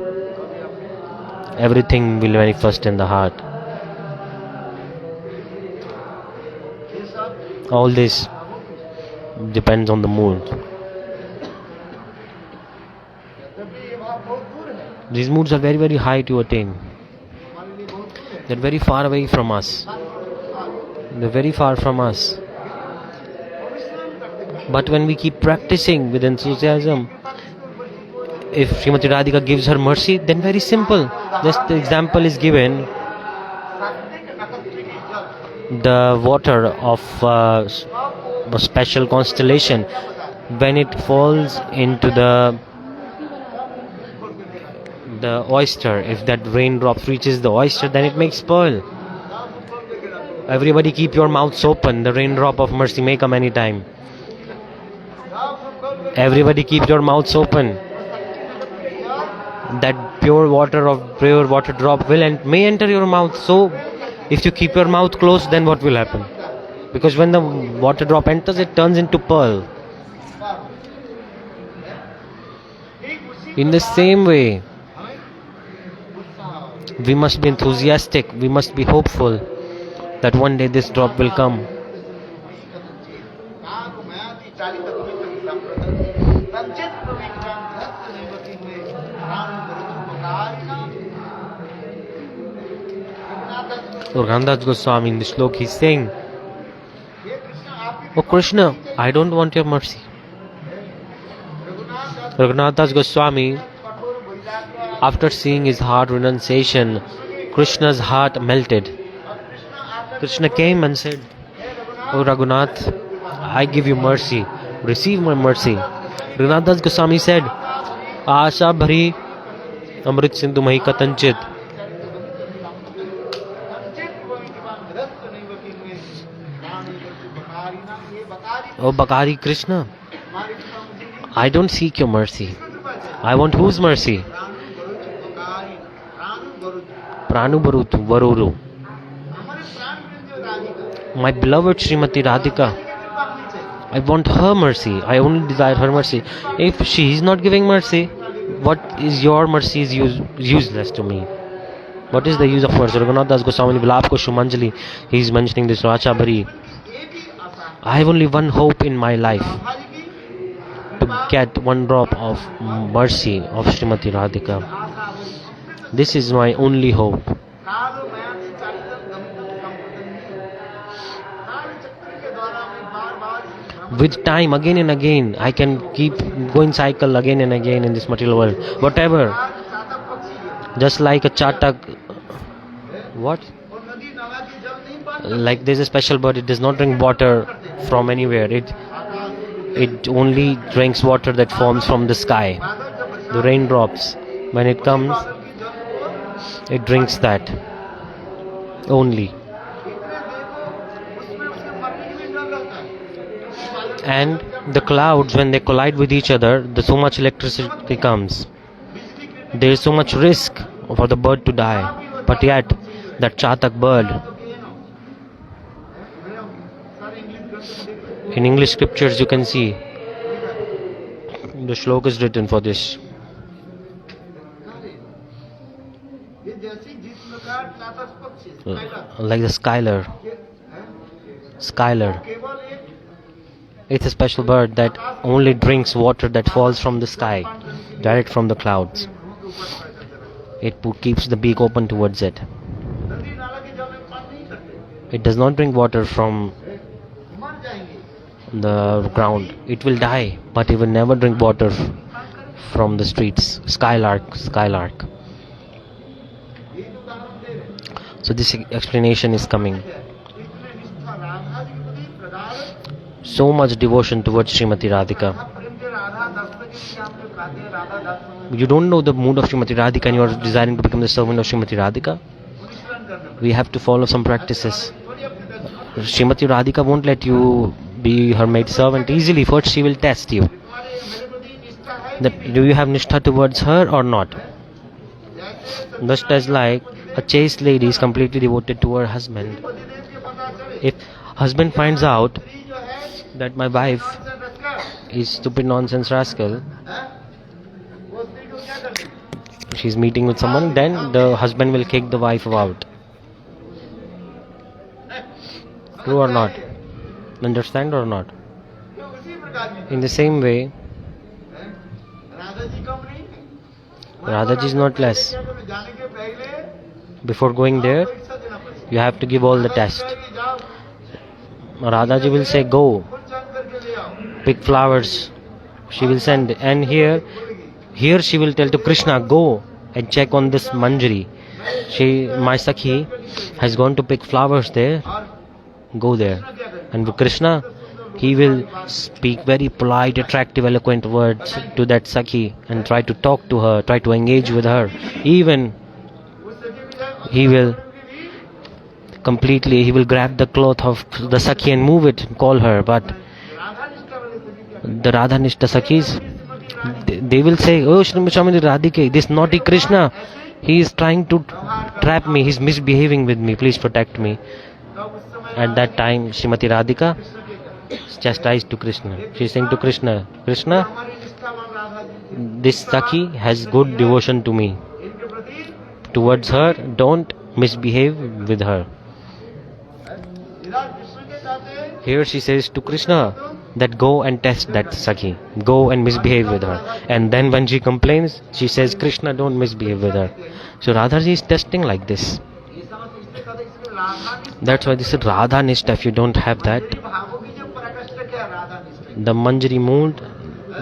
everything will manifest in the heart. All this depends on the mood. These moods are very high to attain. They're very far away from us. They're very far from us. But when we keep practicing with enthusiasm, if Srimati Radhika gives her mercy, then very simple. Just the example is given. The water of a special constellation, when it falls into the oyster, if that raindrop reaches the oyster, then it makes pearl. Everybody keep your mouths open. The raindrop of mercy may come anytime. Everybody keep your mouths open. That pure water drop may enter your mouth. So if you keep your mouth closed, then what will happen? Because when the water drop enters, it turns into pearl. In the same way, we must be enthusiastic, we must be hopeful that one day this drop will come. Raghunath Goswami in the shlok he is saying, "Oh Krishna, I don't want your mercy." Raghunath Goswami, after seeing his heart renunciation, Krishna's heart melted. Krishna came and said, "Oh Raghunath, I give you mercy. Receive my mercy." Raghunath Goswami said, "Asha bhari amrit sindhu mahi katanchit." Oh Bakari Krishna, I don't seek your mercy. I want whose mercy? Pranu Barutu Varuru. My beloved Srimati Radhika. I want her mercy. I only desire her mercy. If she is not giving mercy, what is your mercy is useless to me. What is the use of words? Raghunath Das Goswami Vilap Ko Shumanjali, he is mentioning this Racha Bhari. I have only one hope in my life, to get one drop of mercy of Srimati Radhika. This is my only hope. With time, again and again, I can keep going cycle again and again in this material world. Whatever. Just like a chatak. What? Like there's a special bird, it does not drink water from anywhere. It only drinks water that forms from the sky. The raindrops. When it comes, it drinks that only. And the clouds, when they collide with each other, so much electricity comes. There is so much risk for the bird to die. But yet, that chatak bird, in English scriptures you can see, the shlok is written for this. Like the skylar. Skylar. केवल एक It's a special bird that only drinks water that falls from the sky, direct from the clouds. मुंह के ऊपर पैदा करता है। It keeps the beak open towards it. नदी नाला के जल में पान नहीं करते, It does not drink water from मर जाएंगे। the ground. It will die, but it will never drink water from the streets. Skylark, skylark. यही तो उदाहरण दे रहे हैं। So this explanation is coming. इतने निष्ठा राधा जी के प्रति प्रगाढ़ So much devotion towards Srimati Radhika. प्रेम से राधा दास के लिए आप लोग कहते हैं राधा दास You don't know the mood of Srimati Radhika and you are desiring to become the servant of Srimati Radhika. अनुसरण करना We have to follow some practices. थोड़ी अपनी दर्शन Srimati Radhika won't let you be her maid servant easily. First she will test you. तुम्हारे मेरे प्रति निष्ठा है That do you have nishtha towards her or not? जैसे Just as like a chaste lady is completely devoted to her husband. पतिदेव के पता चले If husband finds out स्त्री जो है that my wife से रखकर is stupid nonsense rascal, हैं, वो स्त्री को क्या कर देगी? she's meeting with someone, then the husband will kick the wife out. True or not? Understand or not? ये उसी प्रकार की In the same way, हैं, राधा जी कम नहीं Radha ji is not less. जाने के पहले Before going there, परीक्षा देना पड़ेगा। you have to give all the tests. कहेगी, जाओ Radha ji will say, go, फूल चंद करके ले आओ। pick flowers. She will send. And here she will tell to Krishna, go and check on this manjari. My Sakhi has gone to pick flowers there. और Go there. क्या करेगी? And with Krishna, he will speak very polite, attractive, eloquent words to that Sakhi and try to talk to her, try to engage with her. Even उस सखी भी जाए, he will भी he will grab the cloth of the Sakhi and move it and call her. But Radha निष्ठा वाले सखी क्या the Radha Nishta Sakhis, Shrimati Radha they will say, oh Srimati Radhike, this naughty Krishna, he is trying to trap me, he's misbehaving with me, please protect me. तो उस समय At that time, Srimati Radhika Krishna के क्या? chastised to Krishna. She is saying to Krishna, Krishna, हमारी निष्ठावान Radha ji this Sakhi has good devotion to me. इनके प्रति Towards her, don't misbehave with her. इधर कृष्ण के जाते Here she says to Krishna that go and test that Sakhi. Go and misbehave with her. And then when she complains, she says, Krishna, don't misbehave with her. So Radhaji is testing like this. ये समझ इसलिए कहते इसमें राधा निष्ठा That's why this is Radha Nishta. If you don't have that, भावों की जो प्रकट क्या राधा निष्ठा the Manjari mood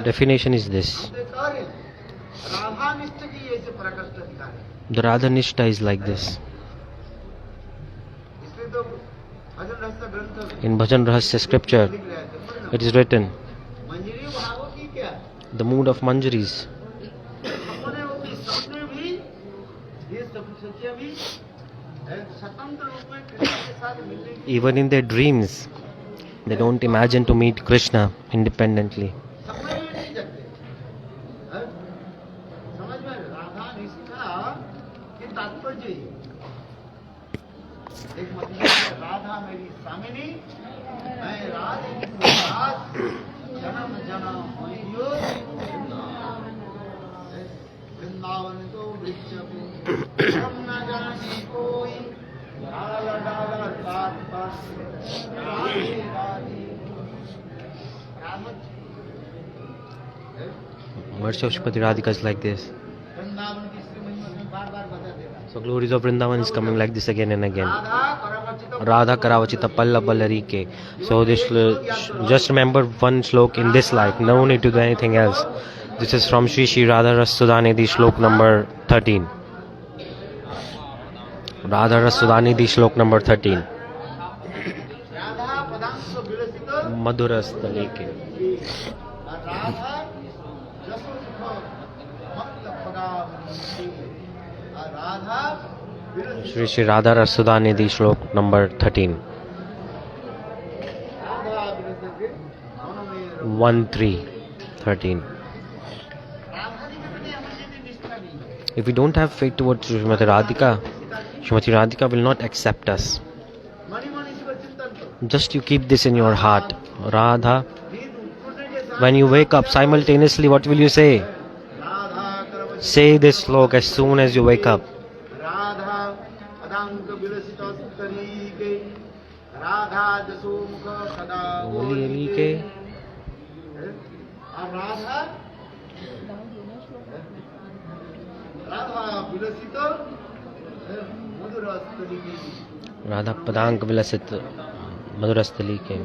definition is this. ये कह रहे हैं, राधा निष्ठा की ये से प्रकट दिखा रहे हैं। The Radha Nishta is like this. इसलिए तो भजन रहस्य ग्रंथ In Bhajan Rahasya scripture, लिख रहे थे it is written, मंजरी भावों की क्या the mood of Manjaris. सपने होती सपने भी ये सब सत्य भी स्वतंत्र रूप में कृष्ण के साथ मिलने की Even in their dreams, they don't imagine to meet Krishna independently. सपने में नहीं जगते हैं? समझ में राधा निष्ठा के तात्पर्य ये। एक मतलब है, राधा मेरी स्वामिनी मैं राधे की दास जन्म जन्म होइयो वृंदावन तो वृक्ष पे हम न जाने कोई डाल डाल पात पात Radhe Radhe Radha Worship of Srimati Radhika is like this. Vrindavan की श्री महिमा में बार बार बता देगा So glories of Vrindavan is coming like this again and again. Radha करवचित Radha Karavachita Pallaballarike. So this just remember one slok in this life. No need to do anything else. This is from Sri Sri Radha Rasudhanidhi slok number 13. Radha Rasudhanidhi slok number 13. Radha पदांश विलसित Madhurastaleke. Radha जसो सुख मत पदावनी Radha विलसित Sri Sri Radha Rasudhanidhi slok number 13. Radha विलसित दोनों में 1 3 13. राधा जी के प्रति हमें यदि निष्ठा नहीं है If we don't have faith towards Srimati Radhika, Srimati Radhika will not accept us. मणि मणि शिव चिंतन करो Just you keep this in your heart. Radha, नींद उठने के साथ when you wake up simultaneously, what will you say? Radha करवचित Say this slok as soon as you wake up. Radha पदांक विलसित स्तरी के राधा जसो के और राधा राधा विलसित मधुर स्थली की राधा पदांक विलसित मधुर स्थली के.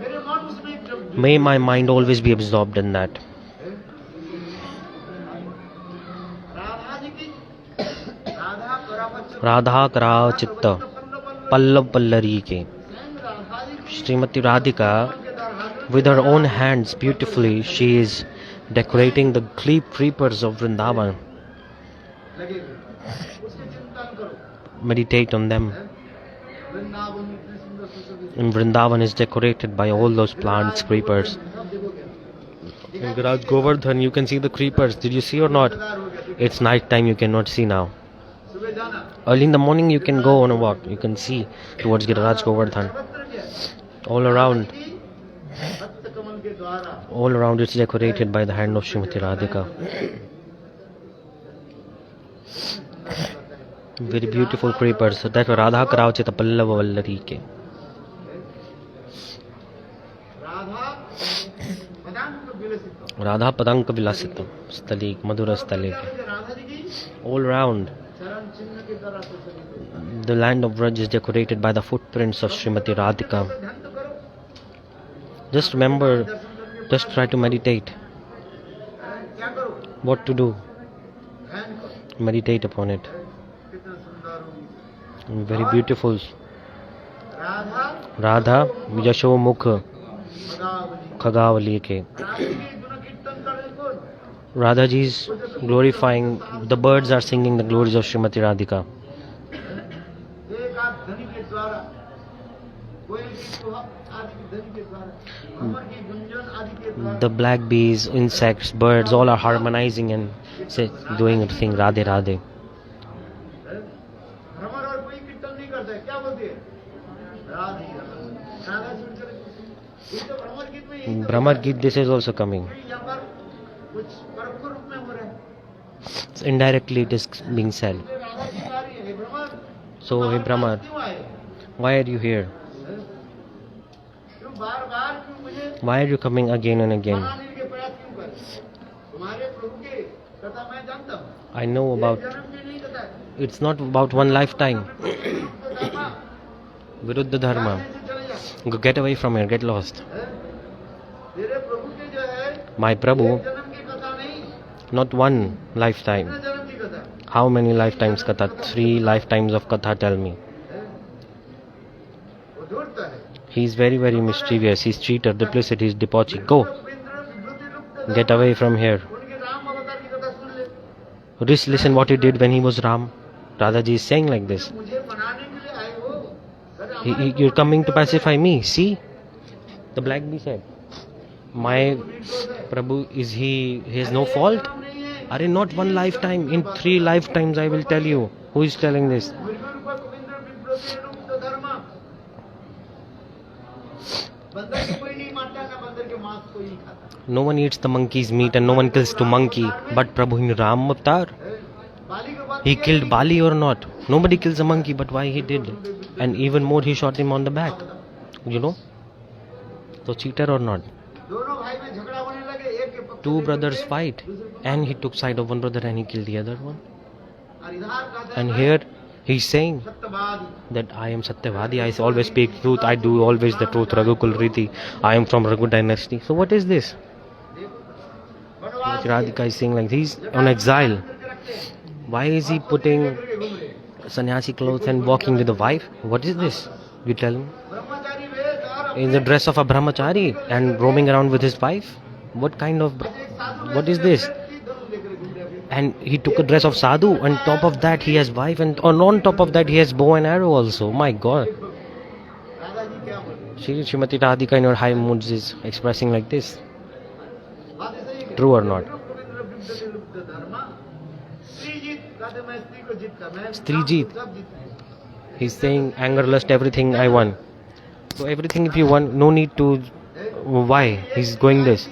मेरे मन उसमें जब May my mind always be absorbed in that. Radha ji की राधा करावच राधा कराव चित्त पल्लव पल्लरी के. राधा जी की Srimati Radhika, with her own hands beautifully, she is decorating the creepers of Vrindavan. लगे उसके चिंतन करो. Meditate on them. वृंदावन में इतने सुंदर सुशोभित And Vrindavan is decorated by all those plants, creepers. सब देखोगे. In Raj Govardhan, you can see the creepers. Did you see or not? It's night time, you cannot see now. सुबह जाना Early in the morning, you can go on a walk. You can see towards Giriraj Govardhan. सर्वत्र क्या है? All around, भक्त कमल के द्वारा all around, it's decorated by the hand of Srimati Radhika. Very beautiful creepers. That were Radha Karavchita Pallava Vallari ke. Radha पदांक विलसित Radha Padanka Vilasita Stalik Madhura Stalik. Radha ji की All around, चरण चिन्ह के द्वारा सुशोभित. the land of Vraj is decorated by the footprints of Srimati Radhika. ध्यान तो करो. Just remember, just try to meditate. क्या करो? What to do? ध्यान करो. Meditate upon it. कितना सुंदर हो. Very beautiful. Radha Radha Yasho Mukh पदावली. Khagavali ke. राधा जी की गुण कीर्तन कर देखो. Radha ji is glorifying, the birds are singing the glories of Srimati Radhika. एक आध ध्वनि के द्वारा कोयल की चुहा आदि की ध्वनि के द्वारा भ्रमर की गुंजन आदि के द्वारा The black bees, insects, birds, all are harmonizing and doing a thing Radhe Radhe. भ्रमर और कोई कीर्तन नहीं करता है. क्या बोलती है? राधे राधा सुनकर ये तो भ्रमर गीत में यही तो Brahmar Geet, this is also coming. यहाँ पर कुछ परोक्ष रूप में हो रहा है. So indirectly it is being said. Radha ji गा रही है. हे भ्रमर So, hey Brahmar, क्यों आए? why are you here? क्यों बार बार क्यों मुझे Why are you coming again and again? मनाने के प्रयास क्यों कर? तुम्हारे प्रभु के कथा मैं जानता हूँ. I know about, जन्म की नहीं कथा है. it's not about one lifetime. Viruddha Dharma. से चले जा. Go get away from here, get lost. तेरे प्रभु के जो है My Prabhu, जन्म की कथा नहीं. not one lifetime. कितने जन्म की कथा? How many lifetimes Katha? 3 lifetimes of Katha, tell me. वो ढूंढता है. He is very, very mischievous. He's cheater, duplicit, he's debauchee. Go, get away from here. उनके राम अवतार की कथा सुन ले. Just listen what he did when he was Ram. Radhaji is saying like this. मुझे बनाने के लिए आए हो. You're coming to pacify me. See? The black bee said, my Prabhu, he has no fault? Are not one lifetime, in 3 lifetimes I will tell you. Who is telling this? बंदर को कोई नहीं मारता ना बंदर के मांस कोई नहीं खाता. No one eats the monkey's meat and no one kills the monkey. But Prabhu in Ram avatar, बाली के बाद he killed Bali or not? Nobody kills a monkey, but why he did? And even more, he shot him on the back. You know? So cheater or not? दोनों भाई में झगड़ा होने लगे. एक के पक्ष 2 brothers fight and he took side of one brother and he killed the other one. और इधर कहते And here he's saying सत्यवादी. that I am Satyavadi, I always speak truth, I do always the truth, Raghukul Riti, I am from Raghu dynasty. So what is this? वनवास Radhika is saying like he's on exile. Why is he putting करके घूम रहे. sannyasi clothes and walking with a wife? What is this? You tell me. ब्रह्मचारी वेश और In the dress of a brahmachari and roaming around with his wife? What kind of, what is this? धनुष लेकर घूम रहे अभी. And he took a dress of sadhu, on top of that he has wife, and on top of that he has bow and arrow also. My God. Radha ji क्या बोले? Srimati Radhika in her high moods is expressing like this. बात ऐसा ही है. True or not? Govind लुब्ध लुब्ध धर्मा. स्त्री जीत कहते मैं स्त्री को जीतता. मैं स्त्री जीत. सब जीतते. He's saying anger, lust, everything I won. So everything if you want, no need to. Why? He's going this.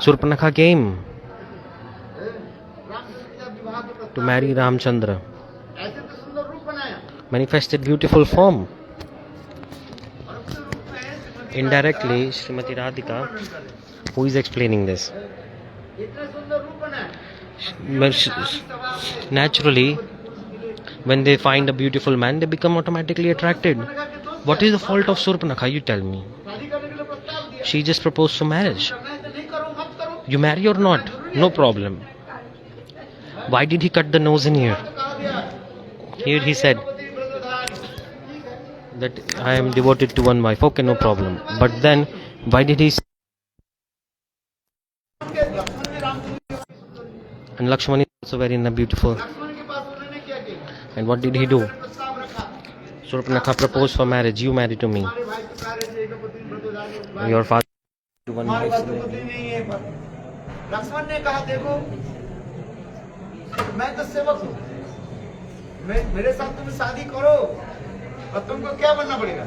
Surpanakha came Ramchandra के साथ विवाह के प्रस्ताव to marry Ramchandra. ऐसे तो सुंदर रूप बनाया. Manifested beautiful form. और उस रूप में Shrimati Indirectly, Srimati Radhika, who is explaining this, naturally, when they find a beautiful man, they become automatically attracted. What is the fault of Surpanakha? You tell me. She just proposed for marriage. You marry or not? No problem. Why did he cut the nose in here? Here he said that I am devoted to one wife. Okay, no problem. But then, why did he? And Lakshman is also very beautiful. And what did he do? Surpanakha proposed for marriage. You marry to me. Your father to one wife. Lakshman ने कहा देखो मैं तो सेवक हूँ, मेरे साथ तुम शादी करो और तुमको क्या बनना पड़ेगा?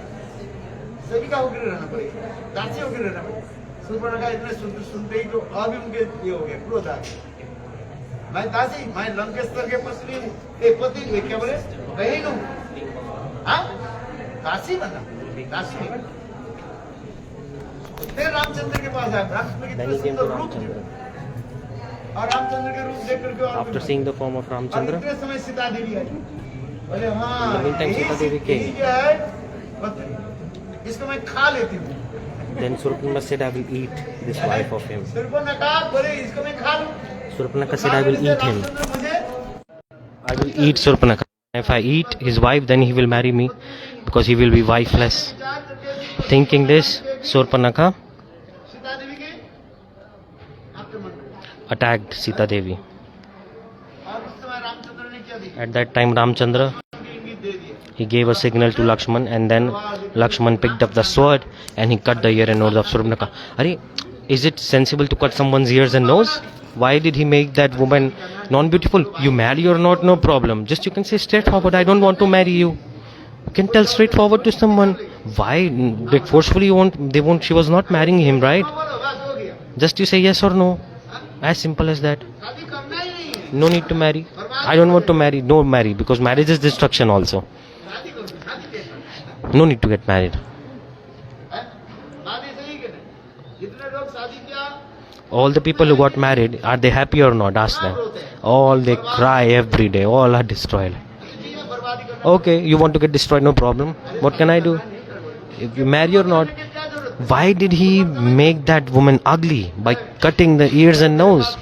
सेविका होकर रहना पड़ेगा, दासी होकर रहना पड़ेगा। सुपर्णखा इतने सुनते ही तो अभी उनके ये हो गया, क्रोध आ गया। मैं दासी, मैं लंकेश्वर के पत्नी हूँ, एक पति क्या बोले बहन हूँ, हाँ दासी बनना, दासी। फिर रामचंद्र के पास आया, रामचंद्र की सुंदर रूप और रामचंद्र के रूप देख करके After seeing the form of Ramchandra, इतने समय सीता देवी आई, बोले हाँ in the meantime Sita Devi came. जो है इसको मैं खा लेती हूँ। Then Surpanakha said, I will eat this wife of him. Surpanakha बोले इसको मैं खा लूँ। Surpanakha said, I will eat him. I will eat Surpanakha. If I eat his wife, then he will marry me because he will be wifeless. Thinking this, Surpanakha attacked Sita Devi. At that time, Ramchandra, he gave a signal to Lakshman, and then Lakshman picked up the sword and he cut the ear and nose of Surpanakha. Are, is it sensible to cut someone's ears and nose? Why did he make that woman non-beautiful? You marry or not, no problem. Just you can say straightforward, I don't want to marry you. You can tell straightforward to someone. Why? Like forcefully they won't, she was not marrying him, right? Just you say yes or no. As simple as that. No need to marry. I don't want to marry. No marry, because marriage is destruction also. No need to get married. All the people who got married, are they happy or not? Ask them. All they cry every day. All are destroyed. Okay, you want to get destroyed, no problem. What can I do? If you marry or not, why did he make that woman ugly by cutting the ears and nose?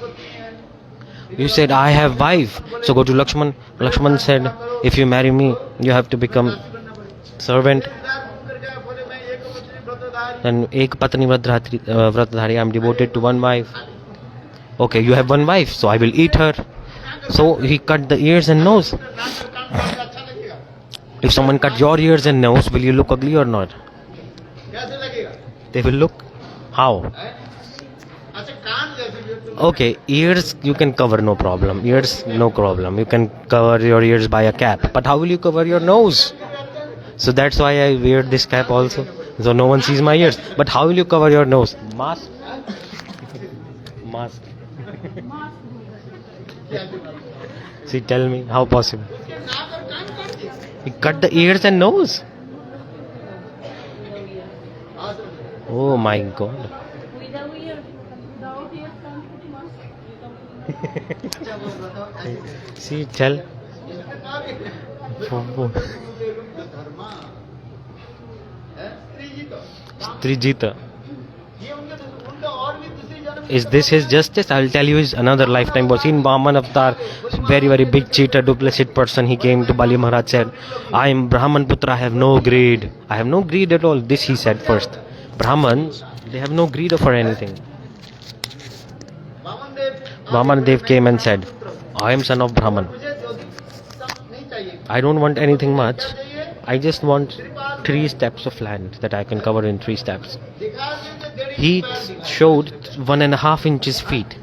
You said, I have wife, so go to Lakshman. Lakshman said, if you marry me, you have to become servant. Then ek patni vratadhari, I am devoted to one wife. Okay, you have one wife, so I will eat her. So he cut the ears and nose. If someone cut your ears and nose, will you look ugly or not? They will look. How? Okay, ears you can cover, no problem. Ears, no problem. You can cover your ears by a cap. But how will you cover your nose? So that's why I wear this cap also. So no one sees my ears. But how will you cover your nose? Mask. Mask. See, tell me, how possible? He cut the ears and nose. Oh my God. See, tell. Trijita. Is this his justice? I will tell you his another lifetime was in Brahman avatar. Very, very big cheater, duplicit person. He came to Bali Maharaj, said, I am Brahman Putra, I have no greed. I have no greed at all. This he said first. Brahmans, they have no greed for anything. Vaman Dev came and said, I am son of Brahman. I don't want anything much. I just want 3 steps of land that I can cover in 3 steps. He showed 1.5 inches feet.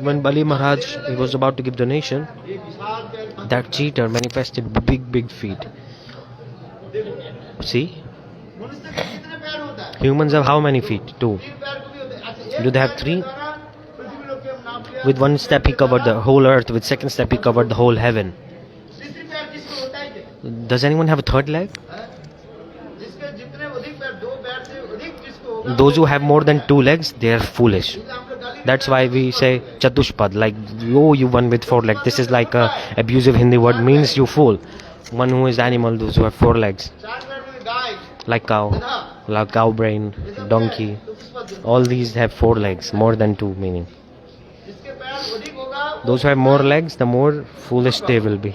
When Bali Maharaj he was about to give donation, that cheater manifested big feet. See? Humans have how many feet? 2. Do they have 3? With 1 step he covered the whole earth. With 2nd step he covered the whole heaven. Does anyone have a 3rd leg? those who have more than 2 legs, they are foolish. That's why we say chatushpad, like, oh, you one with 4 legs. This is like a abusive Hindi word, means you fool. One who is animal, those who have 4 legs, like cow brain, donkey. All these have 4 legs, more than 2 meaning. Those who have more legs, the more foolish they will be.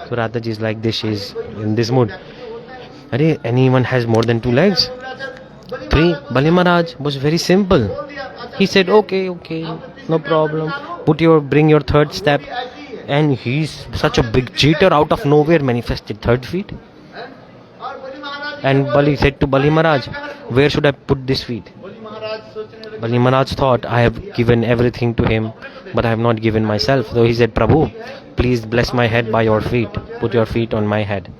So Radhaji is like this, she is in this mood. Anyone has more than 2 legs? 3. Bali Maharaj was very simple. He said, okay, no problem. Bring your third step. And he's such a big cheater, out of nowhere manifested 3rd feet. And Bali said to Bali Maharaj, where should I put this feet? Bali Maharaj thought, I have given everything to him, but I have not given myself. So he said, Prabhu, please bless my head by your feet. Put your feet on my head.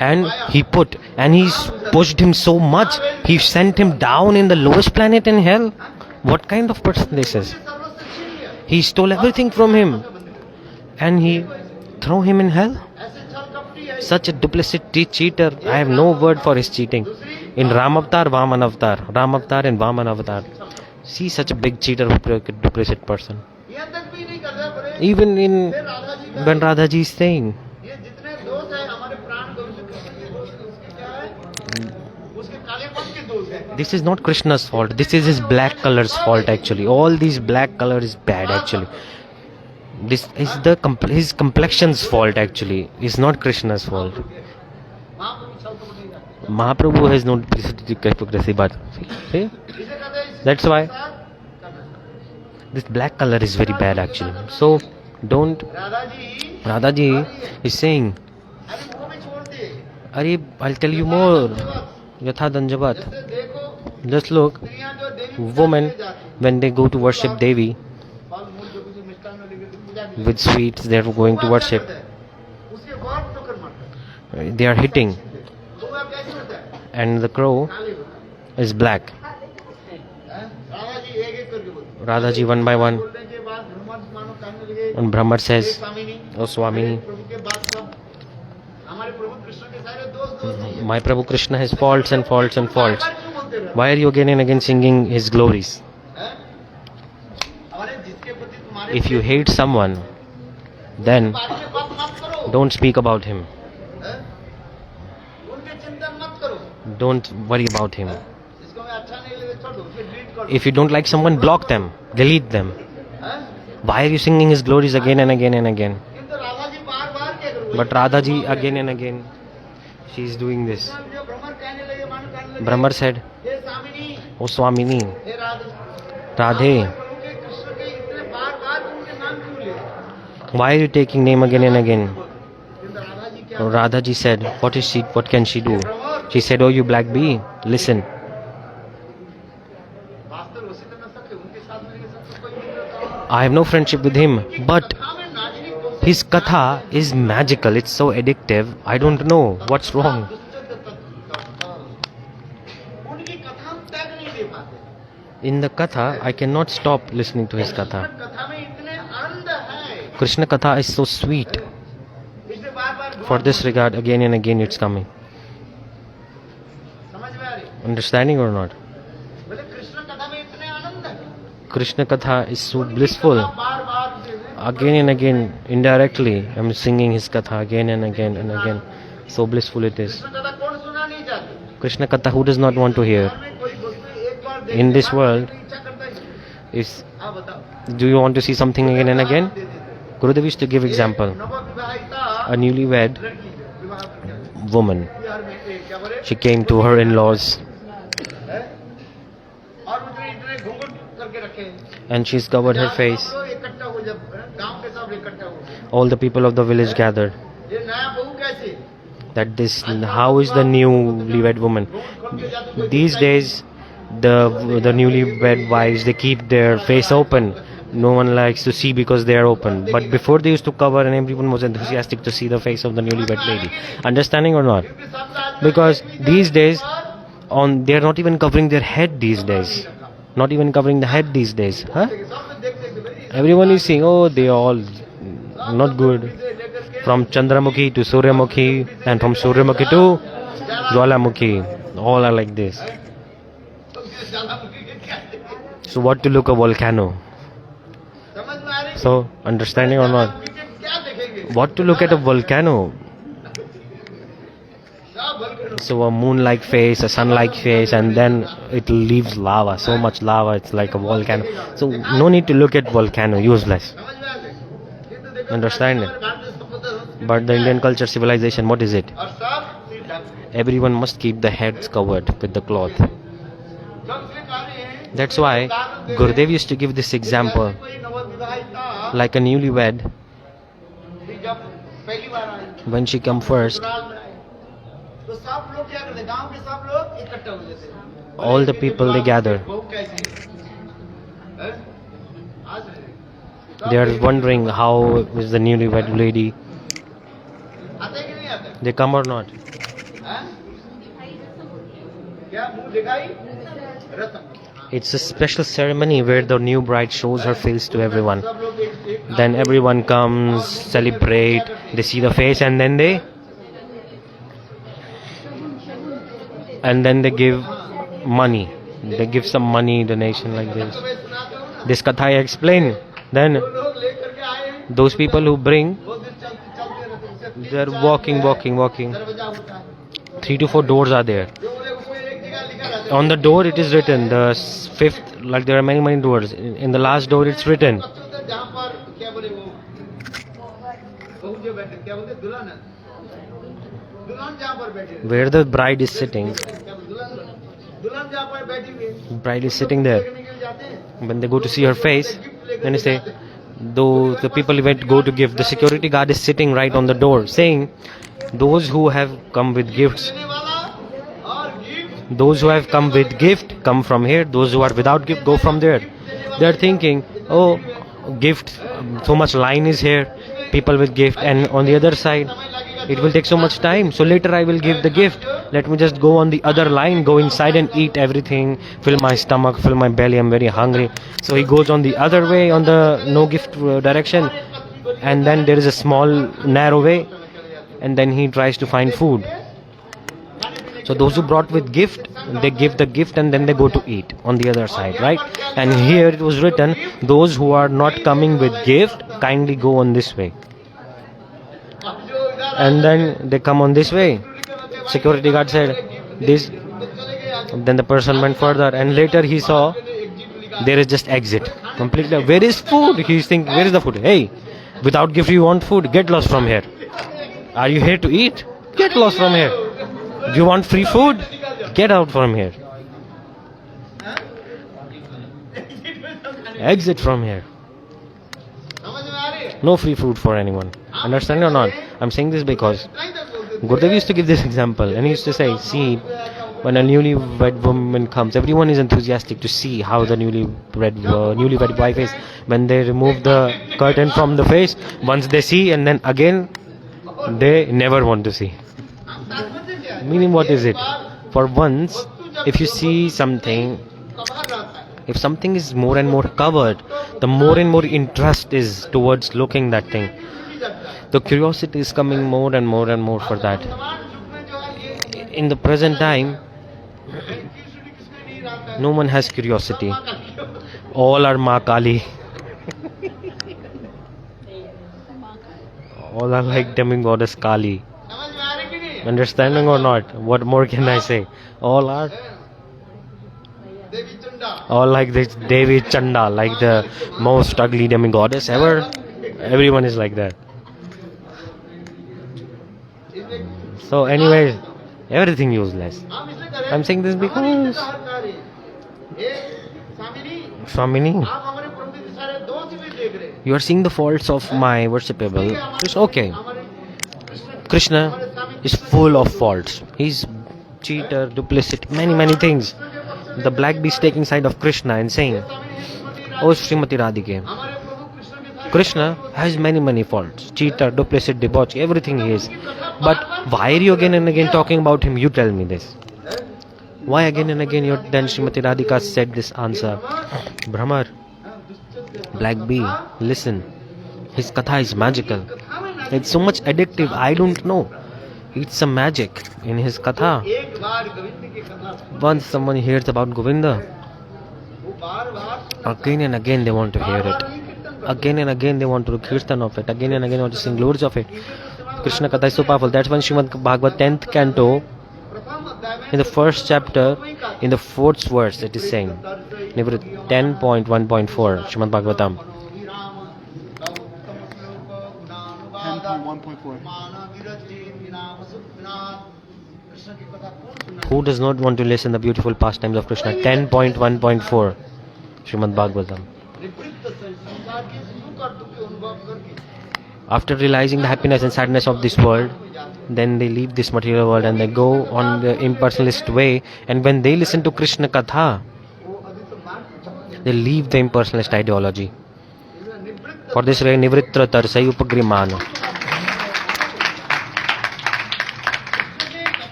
And he pushed him so much, he sent him down in the lowest planet in hell. What kind of person this is? He stole everything from him and he threw him in hell. Such a duplicity cheater. I have no word for his cheating. In Ram Avatar, Vaman Avatar, Ram Avatar and Vaman Avatar. See, such a big cheater, duplicit person. Even when Radhaji is saying, this is not Krishna's fault. This is his black color's fault actually. All these black color is bad actually. This is his complexion's fault actually. It's not Krishna's fault. Mahaprabhu has no hypocrisy, but see? That's why this black color is very bad actually. So don't. Radhaji is saying, I'll tell you more. Yatha Danjavat. Just look, women, when they go to worship Devi with sweets, they are going to worship. They are hitting, and the crow is black. Radhaji one by one. And Brahma says, "Oh Swamini, my Prabhu Krishna has faults and faults and faults. Why are you again and again singing his glories? If you hate someone, then don't speak about him. Don't worry about him. If you don't like someone, block them, delete them. Why are you singing his glories again and again and again?" But Radhaji again and again, she is doing this. Brahma said, "Oh Swamini, Radhe, why are you taking name again and again?" Radhaji said, what can she do? She said, "Oh you black bee, listen. I have no friendship with him, but his katha is magical. It's so addictive. I don't know what's wrong. In the katha, I cannot stop listening to his katha. Krishna katha is so sweet. For this regard, again and again it's coming. Understanding or not? Krishna katha is so blissful. Again and again, indirectly, I'm singing his katha again and again and again. So blissful it is. Krishna katha, who does not want to hear? In this world, do you want to see something again and again? Gurudev used to give example. A newlywed woman, she came to her in-laws and she's covered her face. All the people of the village gathered. How is the newlywed woman? These days, the newlywed wives, they keep their face open. No one likes to see because they are open. But before they used to cover and everyone was enthusiastic to see the face of the newlywed lady. Understanding or not? Because these days, they are not even covering their head these days. Not even covering the head these days. Huh? Everyone is saying, oh, they are all not good. From Chandramukhi to Suryamukhi, and from Suryamukhi to Jwalamukhi. All are like this. So what to look a volcano? So understanding or not? What to look at a volcano? So a moon-like face, a sun-like face, and then it leaves lava. So much lava, it's like a volcano. So no need to look at volcano, useless. Understand it? But the Indian culture, civilization, what is it? Everyone must keep the heads covered with the cloth. That's why Gurudev used to give this example. Like a newlywed, when she come first, all the people they gather. They are wondering how is the newlywed lady. They come or not? It's a special ceremony where the new bride shows her face to everyone. Then everyone comes, celebrate, they see the face, and then they give money. They give some money donation like this. This katha I explain. Then those people who bring, they're walking. 3 to 4 doors are there. On the door it is written, the fifth, like there are many doors. In the last door it's written. Where the bride is sitting. Bride is sitting there. When they go to see her face, then they say, though the people went to go to give, the security guard is sitting right on the door saying, those who have come with gifts, come from here. Those who are without gift, go from there. They are thinking, oh, gift, so much line is here, people with gift, and on the other side it will take so much time, so later I will give the gift. Let me just go on the other line, go inside and eat everything, fill my stomach, fill my belly, I'm very hungry. So he goes on the other way, on the no gift direction, and then there is a small narrow way, and then he tries to find food. So those who brought with gift, they give the gift and then they go to eat on the other side, right? And here it was written, those who are not coming with gift, kindly go on this way. And then they come on this way. Security guard said this. Then the person went further, and later he saw there is just exit. Completely. Where is food? He's thinking, where is the food? Hey, without gift you want food? Get lost from here. Are you here to eat? Get lost from here. You want free food? Get out from here. Exit from here. No free food for anyone. Understand or not? I'm saying this because Gurudev used to give this example, and he used to say, see, when a newlywed woman comes, everyone is enthusiastic to see how the newlywed wife is. When they remove the curtain from the face, once they see, and then again they never want to see. Meaning, what is it? For once, if you see something, if something is more and more covered, the more and more interest is towards looking that thing. The curiosity is coming more and more for that. In the present time, no one has curiosity. All are Ma Kali. All are like demigoddess Kali. Understanding or not? What more can I say? All like this Devi Chanda, like the most ugly demigoddess ever. Everyone is like that. So anyways, everything useless. I'm saying this because Swamini, you are seeing the faults of my worshipable. It's okay. Krishna is full of faults. He's cheater, duplicity, many things. The black beast taking side of Krishna and saying, oh Srimati Radhike, Krishna has many faults. Cheater, duplicit, debauch, everything he is. But why are you again and again talking about him? You tell me this. Why again and again then Srimati Radhika said this answer? Brahmar, Black Bee, listen. His katha is magical. It's so much addictive. I don't know. It's some magic in his katha. एक बार गोविंद की कथा सुन, Once someone hears about Govinda, वो बार बार सुनना again and again they want to hear it. नहीं कीर्तन करते। Again and again they want to do kirtan of it. Again and again they want to sing loads of it. Krishna Katha is so powerful. That's when Srimad Bhagavad 10th canto, प्रथम अध्याय में in the first chapter, in the 4th verse, it is saying, Nivrit 10.1.4, Srimad Bhagavatam. 10.1.4 Who does not want to listen the beautiful pastimes of Krishna? 10.1.4, Srimad Bhagavatam. After realizing the happiness and sadness of this world, then they leave this material world and they go on the impersonalist way. And when they listen to Krishna Katha, they leave the impersonalist ideology. For this way, Nivritra Tarsai Upagrimana.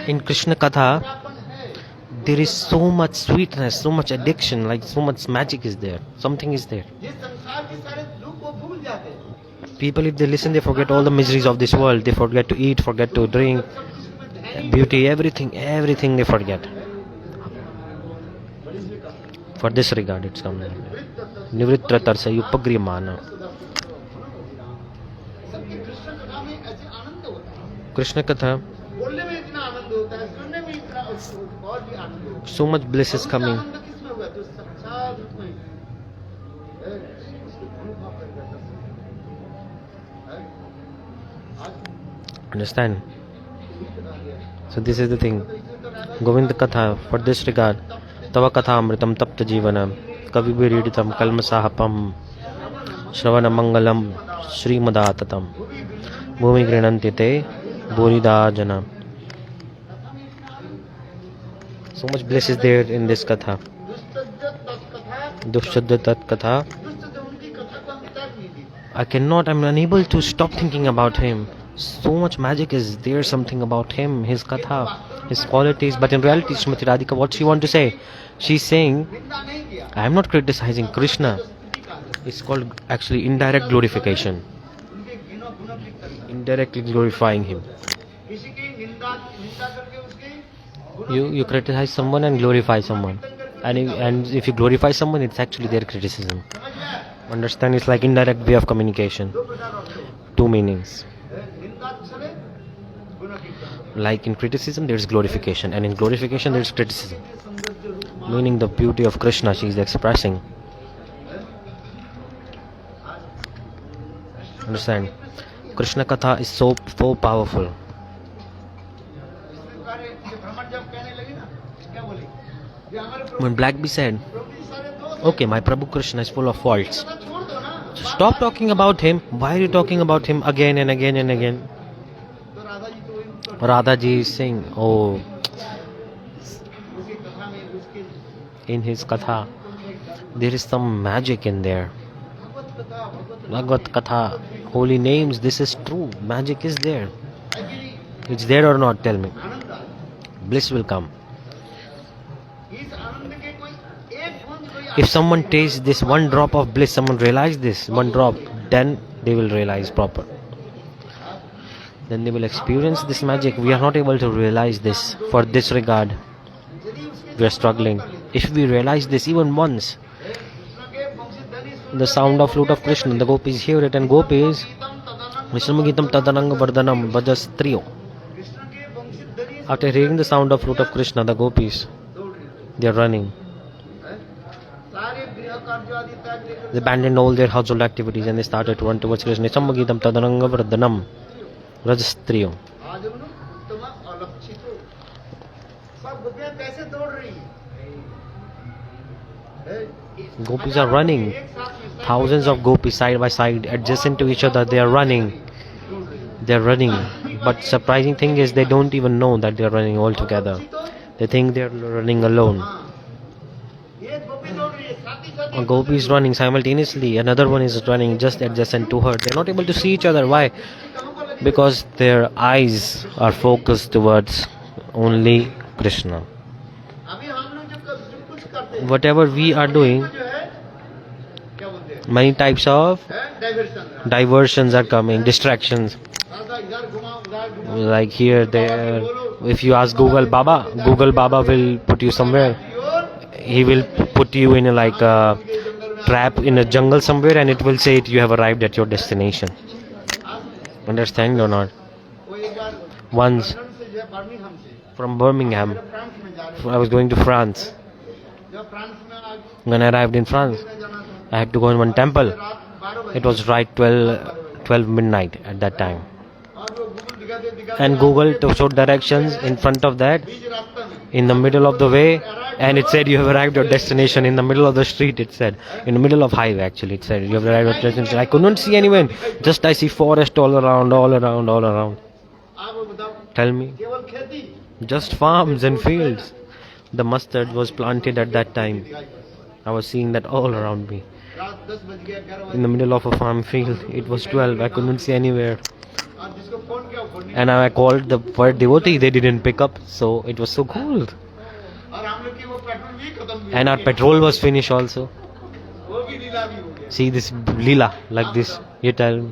In Krishna Katha, there is so much sweetness, so much addiction, like so much magic is there. Something is there. People, if they listen, they forget all the miseries of this world. They forget to eat, forget to drink, beauty, everything they forget. For this regard, it's coming. Nivritra Tarsa Upagrimana. Krishna Katha, so much bliss is coming. Understand? So this is the thing. Govinda Katha, for this regard, Tava Katha Amritam Tapta Jivanam, Kavi Biriditam Kalmasahapam, Shravana Mangalam, Sri Madatatam, Bhumi Grinantite, Burida Jana. So much bliss is there in this Katha. Dushadya Tat Katha. I'm unable to stop thinking about him. So much magic is there, something about him, his katha, his qualities. But in reality, Srimati Radhika, what she wants to say? She's saying, I am not criticizing Krishna. It's called actually indirect glorification. Indirectly glorifying him. You criticize someone and glorify someone. And if you glorify someone, it's actually their criticism. Understand? It's like indirect way of communication. Two meanings. Like in criticism, there is glorification, and in glorification, there is criticism. Meaning the beauty of Krishna she is expressing. Understand? Krishna Katha is so powerful. When Blackbee said, okay, my Prabhu Krishna is full of faults. So stop talking about him. Why are you talking about him again and again and again? Radha ji is saying, oh, in his katha, there is some magic in there. Bhagavad Katha, holy names, this is true. Magic is there. It's there or not, tell me. Bliss will come. If someone tastes this one drop of bliss, someone realize this one drop, then they will realize proper. Then they will experience this magic. We are not able to realize this. For this regard, we are struggling. If we realize this even once, the sound of flute of Krishna, the gopis hear it, and gopis, Vishnumagitam Tadananga Vardhanam Vajastriyo. After hearing the sound of flute of Krishna, the gopis, they are running. They abandoned all their household activities and they started to run towards Krishna. Vishnumagitam Tadananga Vardhanam Vajastriyo. Gopis are running. Thousands of gopis side by side, adjacent to each other. They are running. They are running. But surprising thing is they don't even know that they are running all together. They think they are running alone. A gopi is running simultaneously. Another one is running just adjacent to her. They are not able to see each other. Why? Because their eyes are focused towards only Krishna. Whatever we are doing, many types of diversions are coming, distractions. Like here, there. If you ask Google Baba will put you somewhere. He will put you in a trap in a jungle somewhere, and it will say you have arrived at your destination. Understand or not? Once from Birmingham, I was going to France. When I arrived in France, I had to go in one temple. It was right 12 midnight at that time. And Google showed directions in front of that, in the middle of the way, and it said you have arrived at your destination. In the middle of the street, it said, in the middle of highway actually, it said you have arrived at your destination. I could not see anyone, just I see forest all around. Tell me, just farms and fields. The mustard was planted at that time. I was seeing that all around me. In the middle of a farm field, it was 12, I couldn't see anywhere. And I called the word devotee, they didn't pick up, so it was so cool. And our petrol was finished also. See this Leela, like this, you tell me.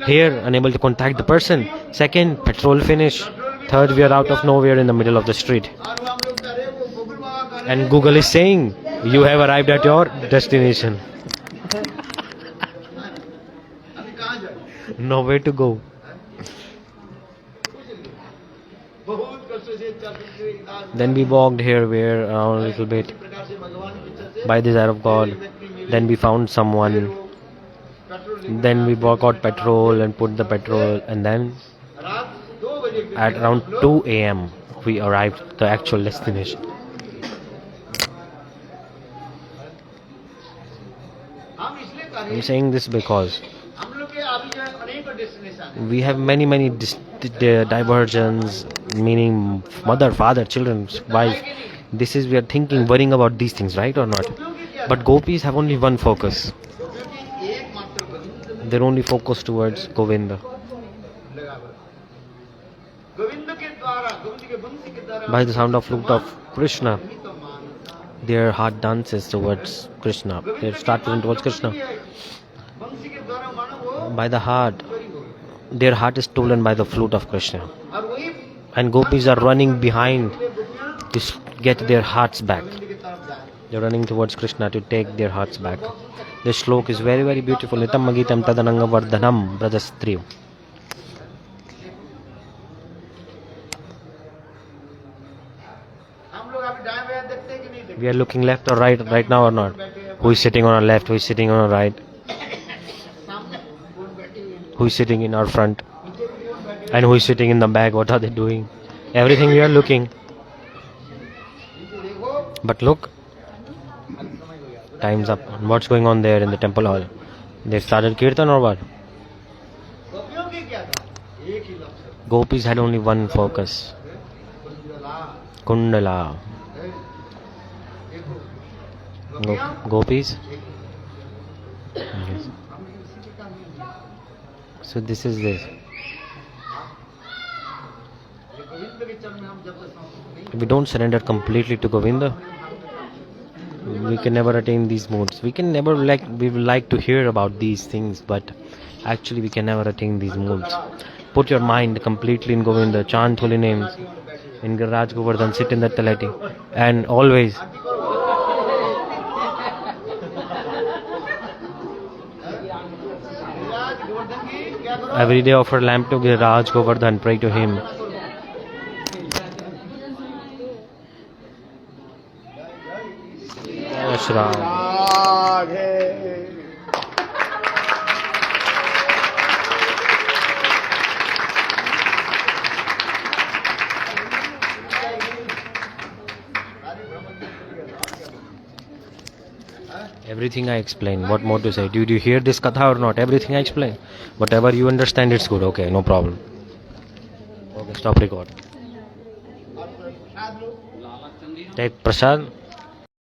Here, unable to contact the person. Second, petrol finish. Third, we are out of nowhere in the middle of the street. And Google is saying, you have arrived at your destination. Nowhere to go. Then we walked here, around a little bit by the side of God. Then we found someone. Then we bought out petrol and put the petrol, and then at around 2 a.m. we arrived at the actual destination. I'm saying this because we have many diversions, meaning mother, father, children, wife. This is, we are thinking, worrying about these things, right or not? But gopis have only one focus. They're only focused towards Govinda. By the sound of flute of Krishna, their heart dances towards Krishna. They start moving towards Krishna. By the heart, their heart is stolen by the flute of Krishna. And gopis are running behind to get their hearts back. They're running towards Krishna to take their hearts back. This slok is very beautiful. Nitam magitam tadananga vardhanam brajastriyo. We are looking left or right now or not? Who is sitting on our left? Who is sitting on our right? Who is sitting in our front? And who is sitting in the back? What are they doing? Everything we are looking. But look, time's up. What's going on there in the temple hall? They started kirtan or what? Gopis had only one focus. Kundala. Gopis? Yes. So this is this. If we don't surrender completely to Govinda, we can never attain these modes. We can never we will like to hear about these things, but actually we can never attain these modes. Put your mind completely in Govinda, chant holy names in Giriraj Govardhan, sit in that taleti, and always every day offer lamp to Giriraj Govardhan, pray to him. Everything I explain. What more to say? Did you hear this katha or not? Everything I explain. Whatever you understand, it's good. Okay, no problem. Okay, stop record. Take prasad.